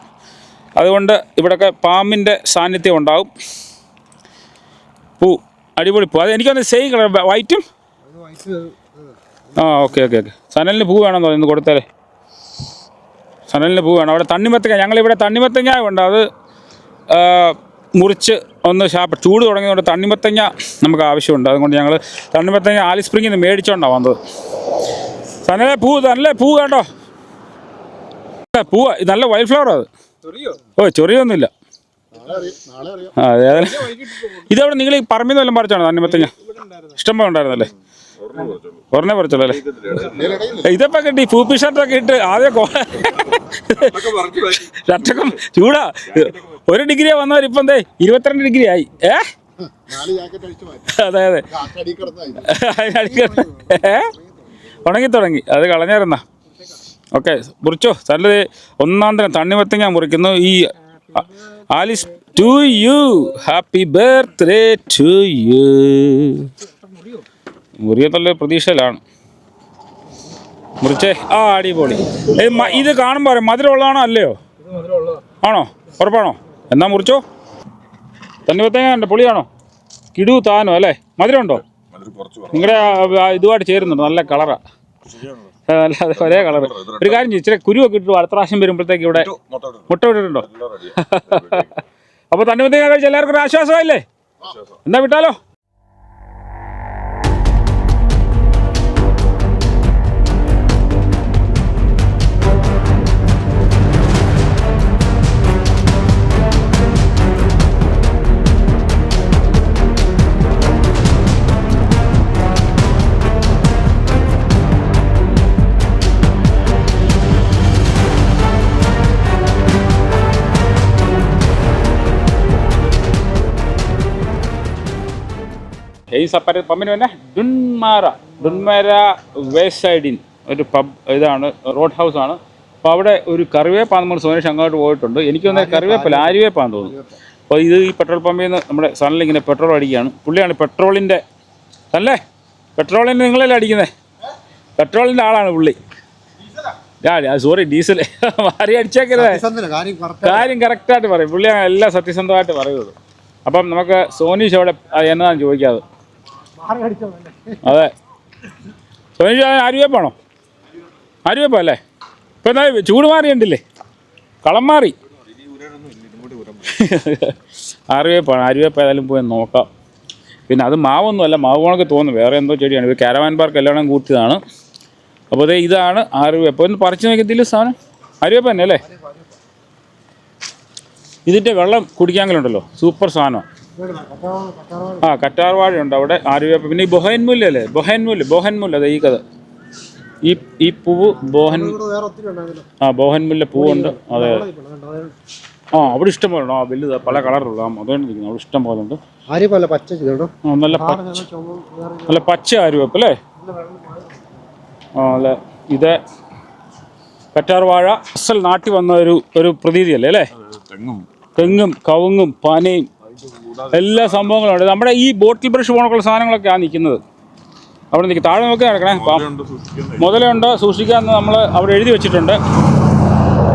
അതുകൊണ്ട് ഇവിടെയൊക്കെ പാമ്പിൻ്റെ സാന്നിധ്യം ഉണ്ടാവും. പൂ അടിപൊളി പൂ. അത് എനിക്കൊന്ന് സെയിം കളർ, വൈറ്റും. ഓക്കെ. സനലിന് പൂ വേണമെന്ന് പറയുന്നത് കൊടുത്തേരെ. സനലിന് പൂ വേണം. അവിടെ തണ്ണിമത്തങ്ങ, ഞങ്ങളിവിടെ തണ്ണിമത്തങ്ങ ഉണ്ട്. അത് മുറിച്ച് ഒന്ന് ചൂട് തുടങ്ങിയതുകൊണ്ട് തണ്ണിമത്തങ്ങ നമുക്ക് ആവശ്യമുണ്ട്. അതുകൊണ്ട് ഞങ്ങൾ തണ്ണിമത്തങ്ങ ആലിസ് സ്പ്രിങ്ങിൽ നിന്ന് മേടിച്ചോണ്ടാണ് വന്നത്. തന്നെ പൂ കേട്ടോ, പൂവ് നല്ല വൈൽഡ് ഫ്ലവർ അത്. ഓ ചൊറിയൊന്നുമില്ല. അതെ അതെ. ഇതവിടെ നിങ്ങൾ ഈ പറമ്പിൽ നിന്ന് വല്ലതും പറിച്ചാണോ തണ്ണിമത്തങ്ങ? ഇഷ്ടംപോലെ ഉണ്ടായിരുന്നല്ലേ? ഒരെണ്ണേ പറിച്ചോളൂ അല്ലേ? ഇതൊക്കെ കിട്ടി പൂപ്പി ഷർട്ടൊക്കെ ഇട്ട് ആദ്യം ഷർട്ടൊക്കെ ചൂടാ. 1 ഡിഗ്രിയാ വന്നവർ ഇപ്പം 22 ഡിഗ്രി ആയി. അതെ അതെ ഉണങ്ങി തുടങ്ങി. അത് കളഞ്ഞായിരുന്നാ. ഓക്കെ മുറിച്ചോ. നല്ലത് ഒന്നാം തരം തണ്ണിമത്തങ്ങ മുറിക്കുന്നു. ഈ Alice to you, happy birthday to you. മുറിയത്തുള്ള പ്രതീക്ഷയിലാണ്. മുറിച്ചേ. അടിപൊളി. ഇത് കാണുമ്പോൾ പറയാം മധുരം ഉള്ളതാണോ അല്ലയോ? ആണോ? ഉറപ്പാണോ? എന്നാ മുറിച്ചോ. തണ്ണിമത്തങ്ങ ഉണ്ടോ? പൊളിയാണോ? കിടു താനോ അല്ലേ? മധുരം ഉണ്ടോ? നിങ്ങളുടെ ഇതുമായിട്ട് ചേരുന്നുണ്ടോ? നല്ല കളറാണ്. അല്ലാതെ ഒരേ കളർ. ഒരു കാര്യം ചെയ്യും, ഇച്ചിരി കുരുവൊക്കെ ഇട്ടു. അടുത്ത പ്രാവശ്യം വരുമ്പോഴത്തേക്ക് ഇവിടെ മുട്ട ഇട്ടിട്ടുണ്ടോ? അപ്പോൾ തണ്ണിമത്തങ്ങ കഴിച്ച് എല്ലാവർക്കും ഒരു ആശ്വാസമായില്ലേ? എന്നാ വിട്ടാലോ. ഈ പമ്പിന് പിന്നെ ഡുൺമാര വേസ്റ്റ് സൈഡിൻ ഒരു പബ് ഇതാണ്, റോഡ് ഹൗസ് ആണ്. അപ്പോൾ അവിടെ ഒരു കറിവേപ്പാന്ന് നമ്മൾ സോനേഷ് അങ്ങോട്ട് പോയിട്ടുണ്ട്. എനിക്ക് തോന്നുന്നത് കറിവേപ്പല്ല, ആര്യവേപ്പാന്ന് തോന്നുന്നു. അപ്പോൾ ഇത് ഈ പെട്രോൾ പമ്പിൽ നിന്ന് നമ്മുടെ സണ്ണിൽ ഇങ്ങനെ പെട്രോൾ അടിക്കുകയാണ്. പുള്ളിയാണ് പെട്രോളിൻ്റെ അല്ലേ? പെട്രോളിൻ്റെ നിങ്ങളല്ലേ അടിക്കുന്നത്? പെട്രോളിൻ്റെ ആളാണ് പുള്ളി. സോറി ഡീസൽ മാറി അടിച്ചേക്കരുത്. കാര്യം കറക്റ്റായിട്ട് പറയും പുള്ളി. എല്ലാം സത്യസന്ധമായിട്ട് പറയുള്ളൂ. അപ്പം നമുക്ക് സോനീഷ് അവിടെ എന്നതാണെന്ന് ചോദിക്കാതെ. അതെ സോനീഷ് ആര്യവേപ്പാണോ? ആര്യവേപ്പ അല്ലേ? ഇപ്പം എന്താ ചൂട് മാറിയുണ്ടല്ലേ? കളം മാറി. ആര്യവേപ്പാണ്. ആര്യവേപ്പ് ഏതായാലും പോയി നോക്കാം. പിന്നെ അത് മാവൊന്നും അല്ല, മാവ് കണക്ക് തോന്നുന്നു. വേറെ എന്തോ ചെടിയാണ്. ഇത് കാരവാൻ പാർക്ക് എല്ലാം കൂട്ടിയതാണ്. അപ്പോൾ അതേ ഇതാണ് ആര്യവേപ്പ്. ഒന്ന് പറിച്ച് നോക്കിയതിൽ സാധനം ആര്യവേപ്പ് തന്നെ അല്ലേ? ഇതിൻ്റെ വെള്ളം കുടിക്കാമെങ്കിലുണ്ടല്ലോ സൂപ്പർ സാധനമാണ്. കറ്റാർവാഴയുണ്ട് അവിടെ, ആര്യവേപ്പ്. പിന്നെ ഈ ബൊഹൻമുല്ല അല്ലേ? ബോഹൻമുല്ല അതെ. ഈ കഥ ഈ പൂവ് ബോഹൻമുല്ല പൂവുണ്ട്. അതെ അവിടെ ഇഷ്ടം പോലെ ഉണ്ടോ? വലുത് പല കളറുള്ള അതുകൊണ്ട് ഇരിക്കുന്നു. അവിടെ ഇഷ്ടം പോലെ ഉണ്ട്. നല്ല പച്ച ആര്യവേപ്പ് അല്ലേ? അല്ലേ ഇത് കറ്റാർവാഴ അസൽ നാട്ടിൽ വന്ന ഒരു പ്രതീതിയല്ലേ അല്ലേ? തെങ്ങും കവുങ്ങും പനയും എല്ലാ സംഭവങ്ങളും ഉണ്ട്. നമ്മുടെ ഈ ബോട്ടിൽ ബ്രഷ് പോണക്കുള്ള സാധനങ്ങളൊക്കെയാണ് നിൽക്കുന്നത്. അവിടെ നിൽക്കും. താഴെ നോക്കി നടക്കണേ. മുതലുണ്ട് സൂക്ഷിക്കാമെന്ന് നമ്മൾ അവിടെ എഴുതി വെച്ചിട്ടുണ്ട്.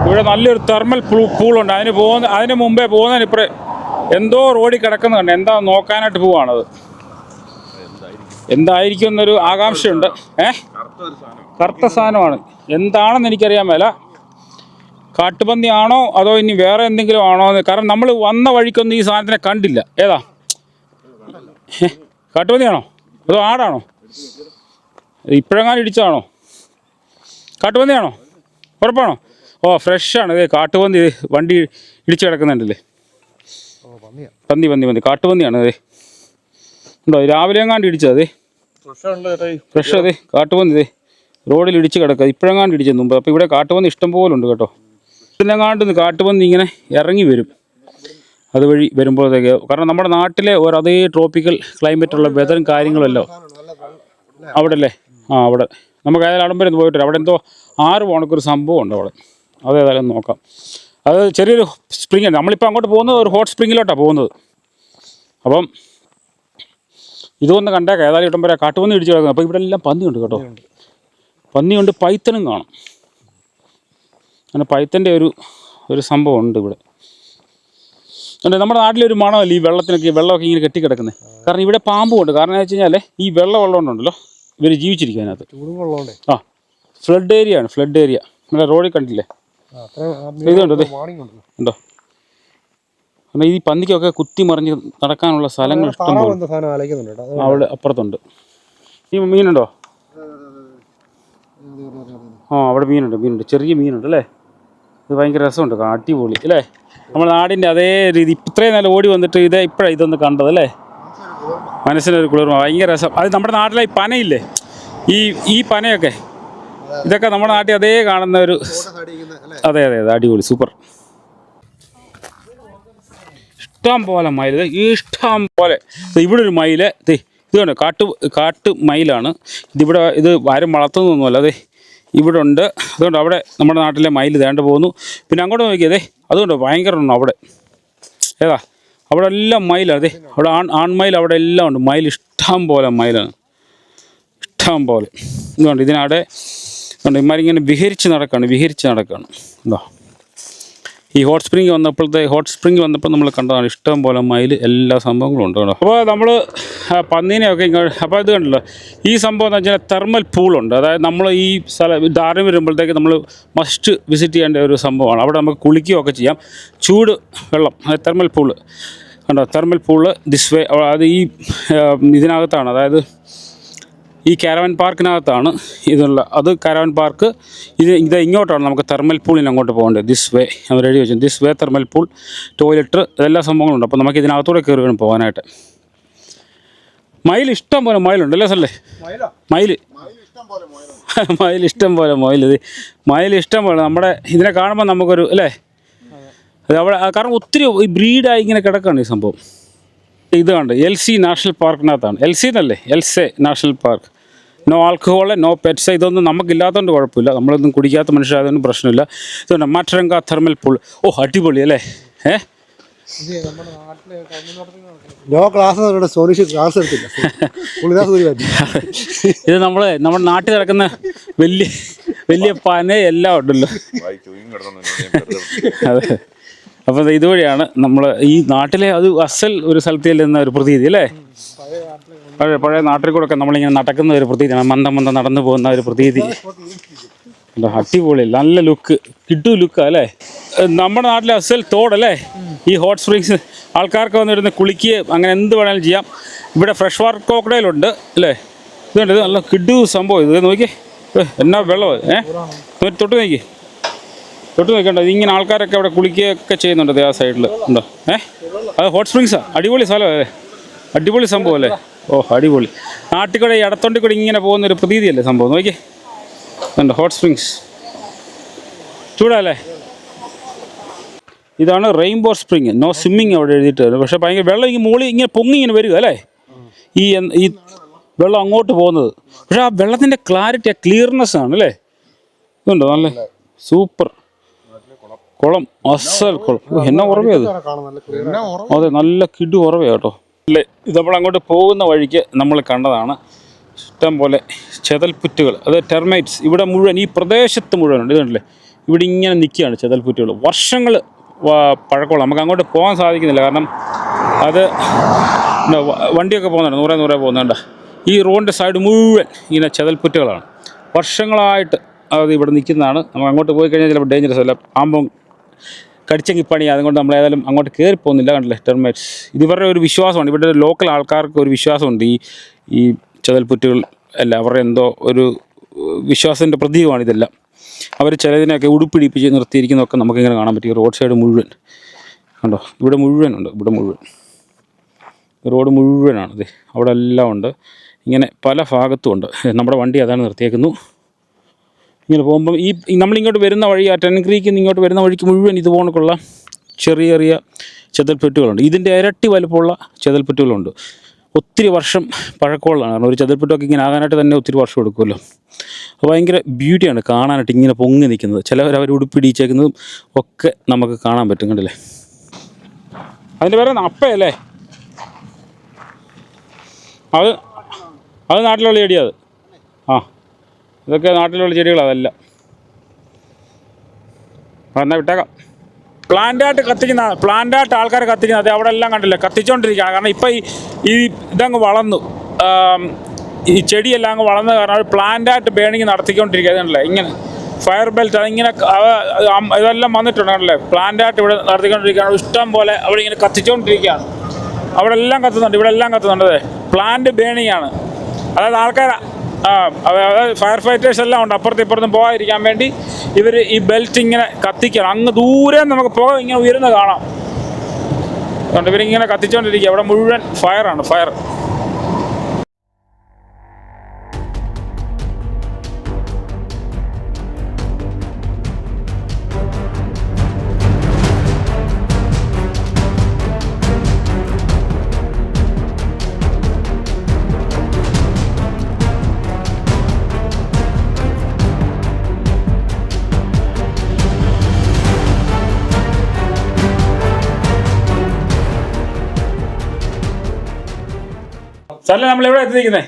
ഇവിടെ നല്ലൊരു തെർമൽ പൂളുണ്ട്. അതിന് മുമ്പേ പോകുന്നതിനിപ്പുറം എന്തോ റോഡിൽ കിടക്കുന്നുണ്ട്. എന്താ നോക്കാനായിട്ട് പോവാണത്. എന്തായിരിക്കും എന്നൊരു ആകാംക്ഷയുണ്ട്. കറുത്ത സാധനമാണ്. എന്താണെന്ന് എനിക്കറിയാൻ മേല. കാട്ടുപന്നിയാണോ അതോ ഇനി വേറെ എന്തെങ്കിലും ആണോ എന്ന്. കാരണം നമ്മൾ വന്ന വഴിക്കൊന്നും ഈ സാധനത്തിനെ കണ്ടില്ല. ഏതാ? കാട്ടുപന്നിയാണോ അതോ ആടാണോ? ഇപ്പോഴെങ്ങാനും ഇടിച്ചതാണോ? കാട്ടുപന്നിയാണോ? ഉറപ്പാണോ? ഫ്രഷാണ്. ഇതേ കാട്ടുപന്നി വണ്ടി ഇടിച്ച് കിടക്കുന്നുണ്ടല്ലേ? പന്നി കാട്ടുപന്നിയാണ്. അതെ ഉണ്ടോ? രാവിലെ എങ്ങാണ്ട് ഇടിച്ചത്. അതെ ഫ്രഷ്. അതെ കാട്ടുപന്നി. ഇതേ റോഡിൽ ഇടിച്ച് കിടക്കുക. ഇപ്പോഴെങ്ങാണ്ട് ഇടിച്ചത് മുമ്പ്. അപ്പോൾ ഇവിടെ കാട്ടുപന്നി ഇഷ്ടം പോലെ ഉണ്ട് കേട്ടോ. ഇതിനെങ്ങാണ്ട് കാട്ടുപന്നി ഇങ്ങനെ ഇറങ്ങി വരും അതുവഴി വരുമ്പോഴത്തേക്ക്. കാരണം നമ്മുടെ നാട്ടിലെ അതേ ട്രോപ്പിക്കൽ ക്ലൈമറ്റുള്ള വെതറും കാര്യങ്ങളുമല്ലോ അവിടെ അല്ലേ? അവിടെ നമുക്ക് ഏതായാലും അടമ്പരം പോയിട്ട് അവിടെ എന്തോ 6 പോണക്കൊരു സംഭവം ഉണ്ട് അവിടെ. അതേതായാലും നോക്കാം. അത് ചെറിയൊരു സ്പ്രിങ്ങാണ്. നമ്മളിപ്പോൾ അങ്ങോട്ട് പോകുന്നത് ഒരു ഹോട്ട് സ്പ്രിങ്ങിലോട്ടാണ് പോകുന്നത്. അപ്പം ഇതൊന്ന് കണ്ടേക്കാം. ഏതായാലും ഇടം വരെ കാട്ടുപന്നി ഇടിച്ച് കിടക്കുന്നത്. അപ്പോൾ ഇവിടെ എല്ലാം പന്നിയുണ്ട് കേട്ടോ. പന്നിയുണ്ട്, പൈത്തനും കാണും. അങ്ങനെ പൈത്തൻ്റെ ഒരു സംഭവം ഉണ്ട് ഇവിടെ. നമ്മുടെ നാട്ടിലൊരു മണമല്ല ഈ വെള്ളമൊക്കെ ഇങ്ങനെ കെട്ടിക്കിടക്കുന്നത്. കാരണം ഇവിടെ പാമ്പുണ്ട്. കാരണം എന്ന് വെച്ച് കഴിഞ്ഞാൽ ഈ വെള്ളം ഉള്ളതുകൊണ്ടുണ്ടല്ലോ ഇവർ ജീവിച്ചിരിക്കും അതിനകത്ത്. ഫ്ലഡ് ഏരിയ ആണ്. ഫ്ലഡ് ഏരിയ നമ്മുടെ റോഡിൽ കണ്ടില്ലേ? ഇതുണ്ടോ? ഉണ്ടോ? കാരണം ഈ പന്നിക്കൊക്കെ കുത്തി മറിഞ്ഞ് നടക്കാനുള്ള സ്ഥലങ്ങൾ ഇഷ്ടംപോലെ അവിടെ അപ്പുറത്തുണ്ട്. ഈ മീനുണ്ടോ? അവിടെ മീനുണ്ട്, ചെറിയ മീനുണ്ട് അല്ലേ. ഇത് ഭയങ്കര രസമുണ്ട്, അടിപൊളി അല്ലേ. നമ്മുടെ നാടിൻ്റെ അതേ രീതി ഇത്രയും നേരം ഓടി വന്നിട്ട് ഇപ്പോഴാണ് ഇതൊന്ന് കണ്ടത് അല്ലേ. മനസ്സിനൊരു കുളിർമ, ഭയങ്കര രസം. അത് നമ്മുടെ നാട്ടിലെ ഈ പനയില്ലേ, ഈ പനയൊക്കെ, ഇതൊക്കെ നമ്മുടെ നാട്ടിൽ അതേ കാണുന്ന ഒരു, അതെ അടിപൊളി സൂപ്പർ. ഇഷ്ടം പോലെ മയിൽ, ഇഷ്ടം പോലെ. ഇവിടെ ഒരു മയിൽ, ഇതുകൊണ്ട് കാട്ടു മയിലാണ് ഇതിവിടെ. ഇത് ആരും വളർത്തുന്നൊന്നുമല്ല, അതെ ഇവിടെ ഉണ്ട്. അതുകൊണ്ട് അവിടെ നമ്മുടെ നാട്ടിലെ മയിൽ തേണ്ട പോകുന്നു. പിന്നെ അങ്ങോട്ട് നോക്കിയതേ, അതുകൊണ്ട് ഭയങ്കര ഉണ്ടോ അവിടെ, ഏതാ അവിടെ എല്ലാം മയിലാണ്. അതെ അവിടെ ആൺമയിൽ അവിടെ എല്ലാം ഉണ്ട്. മയിൽ ഇഷ്ടം പോലെ മയിലാണ്, ഇഷ്ടം പോലെ. ഇതുകൊണ്ട് ഇതിനവിടെ ഉണ്ട്. ഇമാരിങ്ങനെ വിഹരിച്ച് നടക്കുകയാണ്. ഉണ്ടോ ഈ ഹോട്ട് സ്പ്രിങ് വന്നപ്പോൾ നമ്മൾ കണ്ടതാണ് ഇഷ്ടം പോലെ മയിൽ, എല്ലാ സംഭവങ്ങളും ഉണ്ട് കേട്ടോ. അപ്പോൾ നമ്മൾ പന്നീനെയൊക്കെ ഇങ്ങോട്ട്, അപ്പോൾ ഇത് കണ്ടല്ലോ ഈ സംഭവം എന്ന് വെച്ചാൽ തെർമൽ പൂളുണ്ട്. അതായത് നമ്മൾ ഈ ധാരം വരുമ്പോഴത്തേക്ക് നമ്മൾ മസ്റ്റ് വിസിറ്റ് ചെയ്യേണ്ട ഒരു സംഭവമാണ്. അവിടെ നമുക്ക് കുളിക്കുകയൊക്കെ ചെയ്യാം. ചൂട് വെള്ളം, അതായത് തെർമൽ പൂള് കണ്ടോ. തെർമൽ പൂള് ദിസ് വേ, അത് ഈ ഇതിനകത്താണ്, അതായത് ഈ കാരവൻ പാർക്കിനകത്താണ് ഇതുള്ള. അത് കാരവൻ പാർക്ക് ഇത് ഇങ്ങോട്ടാണ് നമുക്ക് തെർമൽ പൂളിന് അങ്ങോട്ട് പോകേണ്ടത്. ദിസ് വേ അവർ എഴുതി വെച്ചു, this way thermal pool, toilet, എല്ലാ സംഭവങ്ങളുണ്ട്. അപ്പോൾ നമുക്ക് ഇതിനകത്തൂടെ കയറി വേണം പോകാനായിട്ട്. മയിൽ ഇഷ്ടം പോലെ മയിലുണ്ട് അല്ലേ സല്ലേ. മയിൽ ഇഷ്ടം പോലെ നമ്മുടെ ഇതിനെ കാണുമ്പോൾ നമുക്കൊരു അല്ലേ, അത് അവിടെ കാരണം ഒത്തിരി ഈ ബ്രീഡായി ഇങ്ങനെ കിടക്കുകയാണ് ഈ സംഭവം. ഇത് കണ്ട് എൽസി നാഷണൽ പാർക്കിനകത്താണ്. എൽസി എന്നല്ലേ, Elsey national park. No alcohol, no pets, ഇതൊന്നും നമുക്കില്ലാത്തതുകൊണ്ട് കുഴപ്പമില്ല. നമ്മളൊന്നും കുടിക്കാത്ത മനുഷ്യരായതൊന്നും പ്രശ്നമില്ല. ഇതുകൊണ്ട് മാട്രങ്ക തെർമൽ പൂൾ, അടിപൊളി അല്ലേ. ഇത് നമ്മുടെ നാട്ടിൽ കിടക്കുന്ന വലിയ പന എല്ലാം ഉണ്ടല്ലോ. അതെ, അപ്പോൾ ഇതുവഴിയാണ് നമ്മൾ ഈ നാട്ടിലെ അത് അസൽ ഒരു സ്ഥലത്തിൽ എന്ന ഒരു പ്രതീതി അല്ലേ. പഴയ നാട്ടിൽ കൂടെ ഒക്കെ നമ്മളിങ്ങനെ നടക്കുന്ന ഒരു പ്രതീതിയാണ്, മന്ദം നടന്നു പോകുന്ന ഒരു പ്രതീതി. അടിപൊളി, നല്ല ലുക്ക്, ലുക്കാ അല്ലേ. നമ്മുടെ നാട്ടിലെ അസൽ തോടല്ലേ ഈ ഹോട്ട് സ്പ്രിങ്സ്. ആൾക്കാർക്ക് വന്നിരുന്ന് കുളിക്കുക, അങ്ങനെ എന്ത് വേണമെങ്കിലും ചെയ്യാം. ഇവിടെ ഫ്രഷ് വാട്ടർ ക്രോക്കഡൈലുണ്ട് അല്ലേ. ഇതുണ്ട്, ഇത് നല്ല സംഭവം. ഇത് നോക്കിയേ, എന്നാ വെള്ളം തൊട്ട് നോക്കണ്ട. ഇതിങ്ങനെ ആൾക്കാരൊക്കെ അവിടെ കുളിക്കുകയൊക്കെ ചെയ്യുന്നുണ്ട് ആ സൈഡിൽ ഉണ്ടോ. അത് ഹോട്ട് സ്പ്രിങ്സാണ്, അടിപൊളി സ്ഥലം അല്ലേ, അടിപൊളി സംഭവം അല്ലേ. അടിപൊളി. നാട്ടിൽ കൂടെ ഇടത്തൊണ്ടി കൂടെ ഇങ്ങനെ പോകുന്നൊരു പ്രതീതിയല്ലേ സംഭവം. നോക്കിയേ ഉണ്ട് ഹോട്ട് സ്പ്രിങ്സ്, ചൂടല്ലേ. ഇതാണ് റെയിൻബോ സ്പ്രിങ്, നോ സ്വിമ്മിങ് അവിടെ എഴുതിയിട്ട് വരും. പക്ഷേ ഭയങ്കര വെള്ളം ഇങ്ങനെ മുകളിൽ ഇങ്ങനെ പൊങ്ങി ഇങ്ങനെ വരിക അല്ലേ, ഈ വെള്ളം അങ്ങോട്ട് പോകുന്നത്. പക്ഷേ ആ വെള്ളത്തിൻ്റെ ക്ലാരിറ്റി, ആ ക്ലിയർനെസ് ആണ് അല്ലേ. ഇതുണ്ടോ നല്ല സൂപ്പർ കുളം, അസൽ കുളം. എന്നാ ഉറവേ അത്, അതെ നല്ല ഉറവേ കേട്ടോ അല്ലേ. ഇത് നമ്മൾ അങ്ങോട്ട് പോകുന്ന വഴിക്ക് നമ്മൾ കണ്ടതാണ് ഇഷ്ടം പോലെ ചെതൽപ്പുറ്റുകൾ, അത് ടെർമൈറ്റ്സ്. ഇവിടെ മുഴുവൻ ഈ പ്രദേശത്ത് മുഴുവനുണ്ട്. ഇതുണ്ടല്ലേ, ഇവിടെ ഇങ്ങനെ നിൽക്കുകയാണ് ചെതൽപ്പുറ്റുകൾ. വർഷങ്ങൾ പഴക്കമുള്ള, നമുക്ക് അങ്ങോട്ട് പോകാൻ സാധിക്കുന്നില്ല. കാരണം അത് വണ്ടിയൊക്കെ പോകുന്നുണ്ട്, നൂറെ പോകുന്നുണ്ട്. ഈ റോഡിൻ്റെ സൈഡ് മുഴുവൻ ഇങ്ങനെ ചെതൽപ്പുറ്റുകളാണ്. വർഷങ്ങളായിട്ട് അത് ഇവിടെ നിൽക്കുന്നതാണ്. നമുക്ക് അങ്ങോട്ട് പോയി കഴിഞ്ഞാൽ ചിലപ്പോൾ ഡേഞ്ചറസ് അല്ല, പാമ്പും കടിച്ചെങ്കിൽ പണി. അതുകൊണ്ട് നമ്മൾ ഏതായാലും അങ്ങോട്ട് കയറി പോകുന്നില്ല. കണ്ടില്ലേ ടെർമൈറ്റ്സ്. ഇത് ഇവരുടെ ഒരു വിശ്വാസമാണ്, ഇവിടെ ലോക്കൽ ആൾക്കാർക്ക് ഒരു വിശ്വാസമുണ്ട്. ഈ ചെതൽപ്പുറ്റുകൾ അല്ല, അവരുടെ എന്തോ ഒരു വിശ്വാസത്തിൻ്റെ പ്രതീകമാണ് ഇതെല്ലാം. അവർ ചിലതിനെയൊക്കെ ഉടുപ്പിടിപ്പിച്ച് നിർത്തിയിരിക്കുന്നതൊക്കെ നമുക്കിങ്ങനെ കാണാൻ പറ്റും. റോഡ് സൈഡ് മുഴുവൻ കണ്ടോ, ഇവിടെ മുഴുവനുണ്ട്, ഇവിടെ മുഴുവൻ റോഡ് മുഴുവനാണ്. അതെ അവിടെ എല്ലാം ഉണ്ട്, ഇങ്ങനെ പല ഭാഗത്തും ഉണ്ട്. നമ്മുടെ വണ്ടി അതാണ് നിർത്തിയേക്കുന്നു. ഇങ്ങനെ പോകുമ്പം നമ്മളിങ്ങോട്ട് വരുന്ന വഴി, ആ ടെൻ ക്രീക്കിൽ നിന്ന് ഇങ്ങോട്ട് വരുന്ന വഴിക്ക് മുഴുവൻ ഇതുപോലുള്ള ചെറിയ ചെതൽപ്പെട്ടുകളുണ്ട്. ഇതിൻ്റെ ഇരട്ടി വലുപ്പമുള്ള ചെതൽപ്പെട്ടുകളുണ്ട്. ഒത്തിരി വർഷം പഴക്കമുള്ളതാണ്. ഒരു ചെതൽപ്പെട്ടൊക്കെ ഇങ്ങനെ ആകാനായിട്ട് തന്നെ ഒത്തിരി വർഷം എടുക്കുമല്ലോ. അപ്പോൾ ഭയങ്കര ബ്യൂട്ടിയാണ് കാണാനായിട്ട്, ഇങ്ങനെ പൊങ്ങി നിൽക്കുന്നത്. ചിലവർ ഉടുപ്പിടിച്ചേക്കുന്നതും ഒക്കെ നമുക്ക് കാണാൻ പറ്റും. കണ്ടില്ലേ, അതിൻ്റെ പേര് അപ്പയല്ലേ. അത് നാട്ടിലുള്ള ചെടിയാണ്. ഇതൊക്കെ നാട്ടിലുള്ള ചെടികളാണ് അതെല്ലാം. എന്നാൽ വിട്ടേക്കാം. പ്ലാന്റായിട്ട് ആൾക്കാർ കത്തിക്കുന്നത്, അത് അവിടെ എല്ലാം കണ്ടില്ല കത്തിച്ചുകൊണ്ടിരിക്കുകയാണ്. കാരണം ഇപ്പം ഇതങ്ങ് വളർന്നു, ഈ ചെടിയെല്ലാം അങ്ങ് വളർന്ന കാരണം പ്ലാന്റായിട്ട് ബേണിങ് നടത്തിക്കൊണ്ടിരിക്കുക. അതുകൊണ്ടല്ലേ ഇങ്ങനെ ഫയർ ബെൽറ്റ് അതിങ്ങനെ ഇതെല്ലാം വന്നിട്ടുണ്ടല്ലേ. പ്ലാന്റായിട്ട് ഇവിടെ നടത്തിക്കൊണ്ടിരിക്കുകയാണ്. ഇഷ്ടം പോലെ അവിടെ ഇങ്ങനെ കത്തിച്ചുകൊണ്ടിരിക്കുകയാണ്. അവിടെ എല്ലാം കത്തുന്നുണ്ട്, ഇവിടെ എല്ലാം കത്തുന്നുണ്ട്. അതെ, പ്ലാന്റ് ബേണിംഗ് ആണ്. അതായത് ആൾക്കാർ അതായത് ഫയർ ഫൈറ്റേഴ്സ് എല്ലാം ഉണ്ട്. അപ്പുറത്തും ഇപ്പുറത്തും പോകാതിരിക്കാൻ വേണ്ടി ഇവർ ഈ ബെൽറ്റ് ഇങ്ങനെ കത്തിക്കണം. അങ്ങ് ദൂരെ നമുക്ക് പുക ഇങ്ങനെ ഉയരുന്ന കാണാം. അതുകൊണ്ട് ഇവരിങ്ങനെ കത്തിച്ചുകൊണ്ടിരിക്കുക. അവിടെ മുഴുവൻ ഫയറാണ്, ഫയർ. സാറിന് നമ്മളെവിടെ എത്തിയിരിക്കുന്നത്?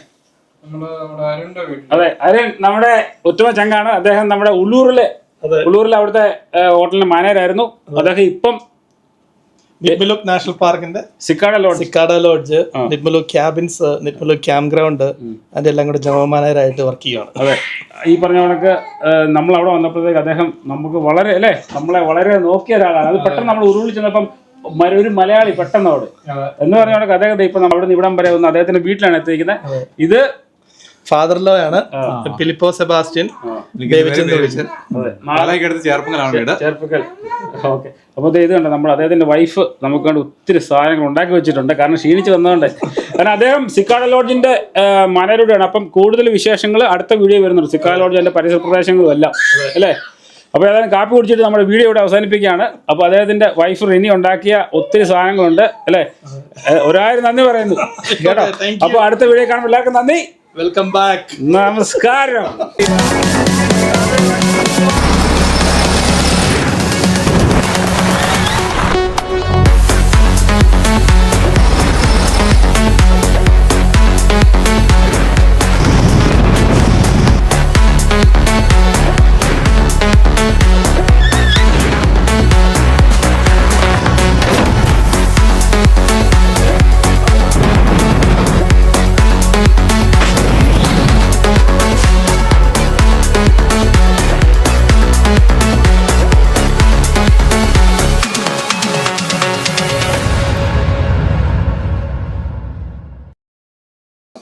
അതെ, അരുൺ നമ്മുടെ ഉത്തമ ചങ്കാണ്. അദ്ദേഹം നമ്മുടെ ഉള്ളൂരിലെ അവിടുത്തെ ഹോട്ടലിന്റെ മാനേജരായിരുന്നു. അദ്ദേഹം ഇപ്പം നിറ്റ്മലുക് നാഷണൽ പാർക്കിന്റെ Cicada lodge, Nitmiluk cabins, Nitmiluk camp ground അതിന്റെ എല്ലാം കൂടെ ജനറൽ മാനേജറായിട്ട് വർക്ക് ചെയ്യുകയാണ്. അതെ, ഈ പറഞ്ഞ കണക്ക് നമ്മൾ അവിടെ വന്നപ്പോഴത്തേക്ക് അദ്ദേഹം നമുക്ക് വളരെ നമ്മളെ വളരെ നോക്കിയ ഒരാളാണ്. അത് പെട്ടെന്ന് നമ്മൾ ഉരുളി ചെന്നപ്പം ഒരു മലയാളി പെട്ടെന്ന് അവിടെ എന്ന് പറഞ്ഞ കണക്ക് അദ്ദേഹത്തെ ഇപ്പൊ അവിടെ നിന്ന് ഇവിടം വരെ ഒന്ന് അദ്ദേഹത്തിന്റെ വീട്ടിലാണ് എത്തിയിരിക്കുന്നത്. ഇത് ഫാദർ ലോ ആണ്, ഫിലിപ്പോ സെബാസ്റ്റ്യൻ. ചേർപ്പുകൽ. ഓക്കെ, അപ്പോൾ ഇത് കണ്ട നമ്മുടെ അദ്ദേഹത്തിന്റെ വൈഫ് നമുക്ക് വേണ്ടി ഒത്തിരി സാധനങ്ങൾ ഉണ്ടാക്കി വെച്ചിട്ടുണ്ട്. കാരണം ക്ഷീണിച്ച് വന്നതുകൊണ്ട്. കാരണം അദ്ദേഹം സിക്കാഡ ലോഡ്ജിന്റെ മാനേജറാണ്. അപ്പം കൂടുതൽ വിശേഷങ്ങൾ അടുത്ത വീഡിയോ വരുന്നുണ്ട്. സിക്കാഡ ലോഡ്ജിന്റെ പരിസര പ്രദേശങ്ങളും എല്ലാം അല്ലേ. അപ്പോൾ ഏതായാലും കാപ്പി കുടിച്ചിട്ട് നമ്മുടെ വീഡിയോ ഇവിടെ അവസാനിപ്പിക്കുകയാണ്. അപ്പോൾ അദ്ദേഹത്തിന്റെ വൈഫ് റിനി ഉണ്ടാക്കിയ ഒത്തിരി സാധനങ്ങളുണ്ട് അല്ലേ. 1000 നന്ദി പറയുന്നു കേട്ടോ. അപ്പോൾ അടുത്ത വീഡിയോ കാണുമ്പോൾ എല്ലാവർക്കും നന്ദി, വെൽക്കം ബാക്ക്, നമസ്കാരം.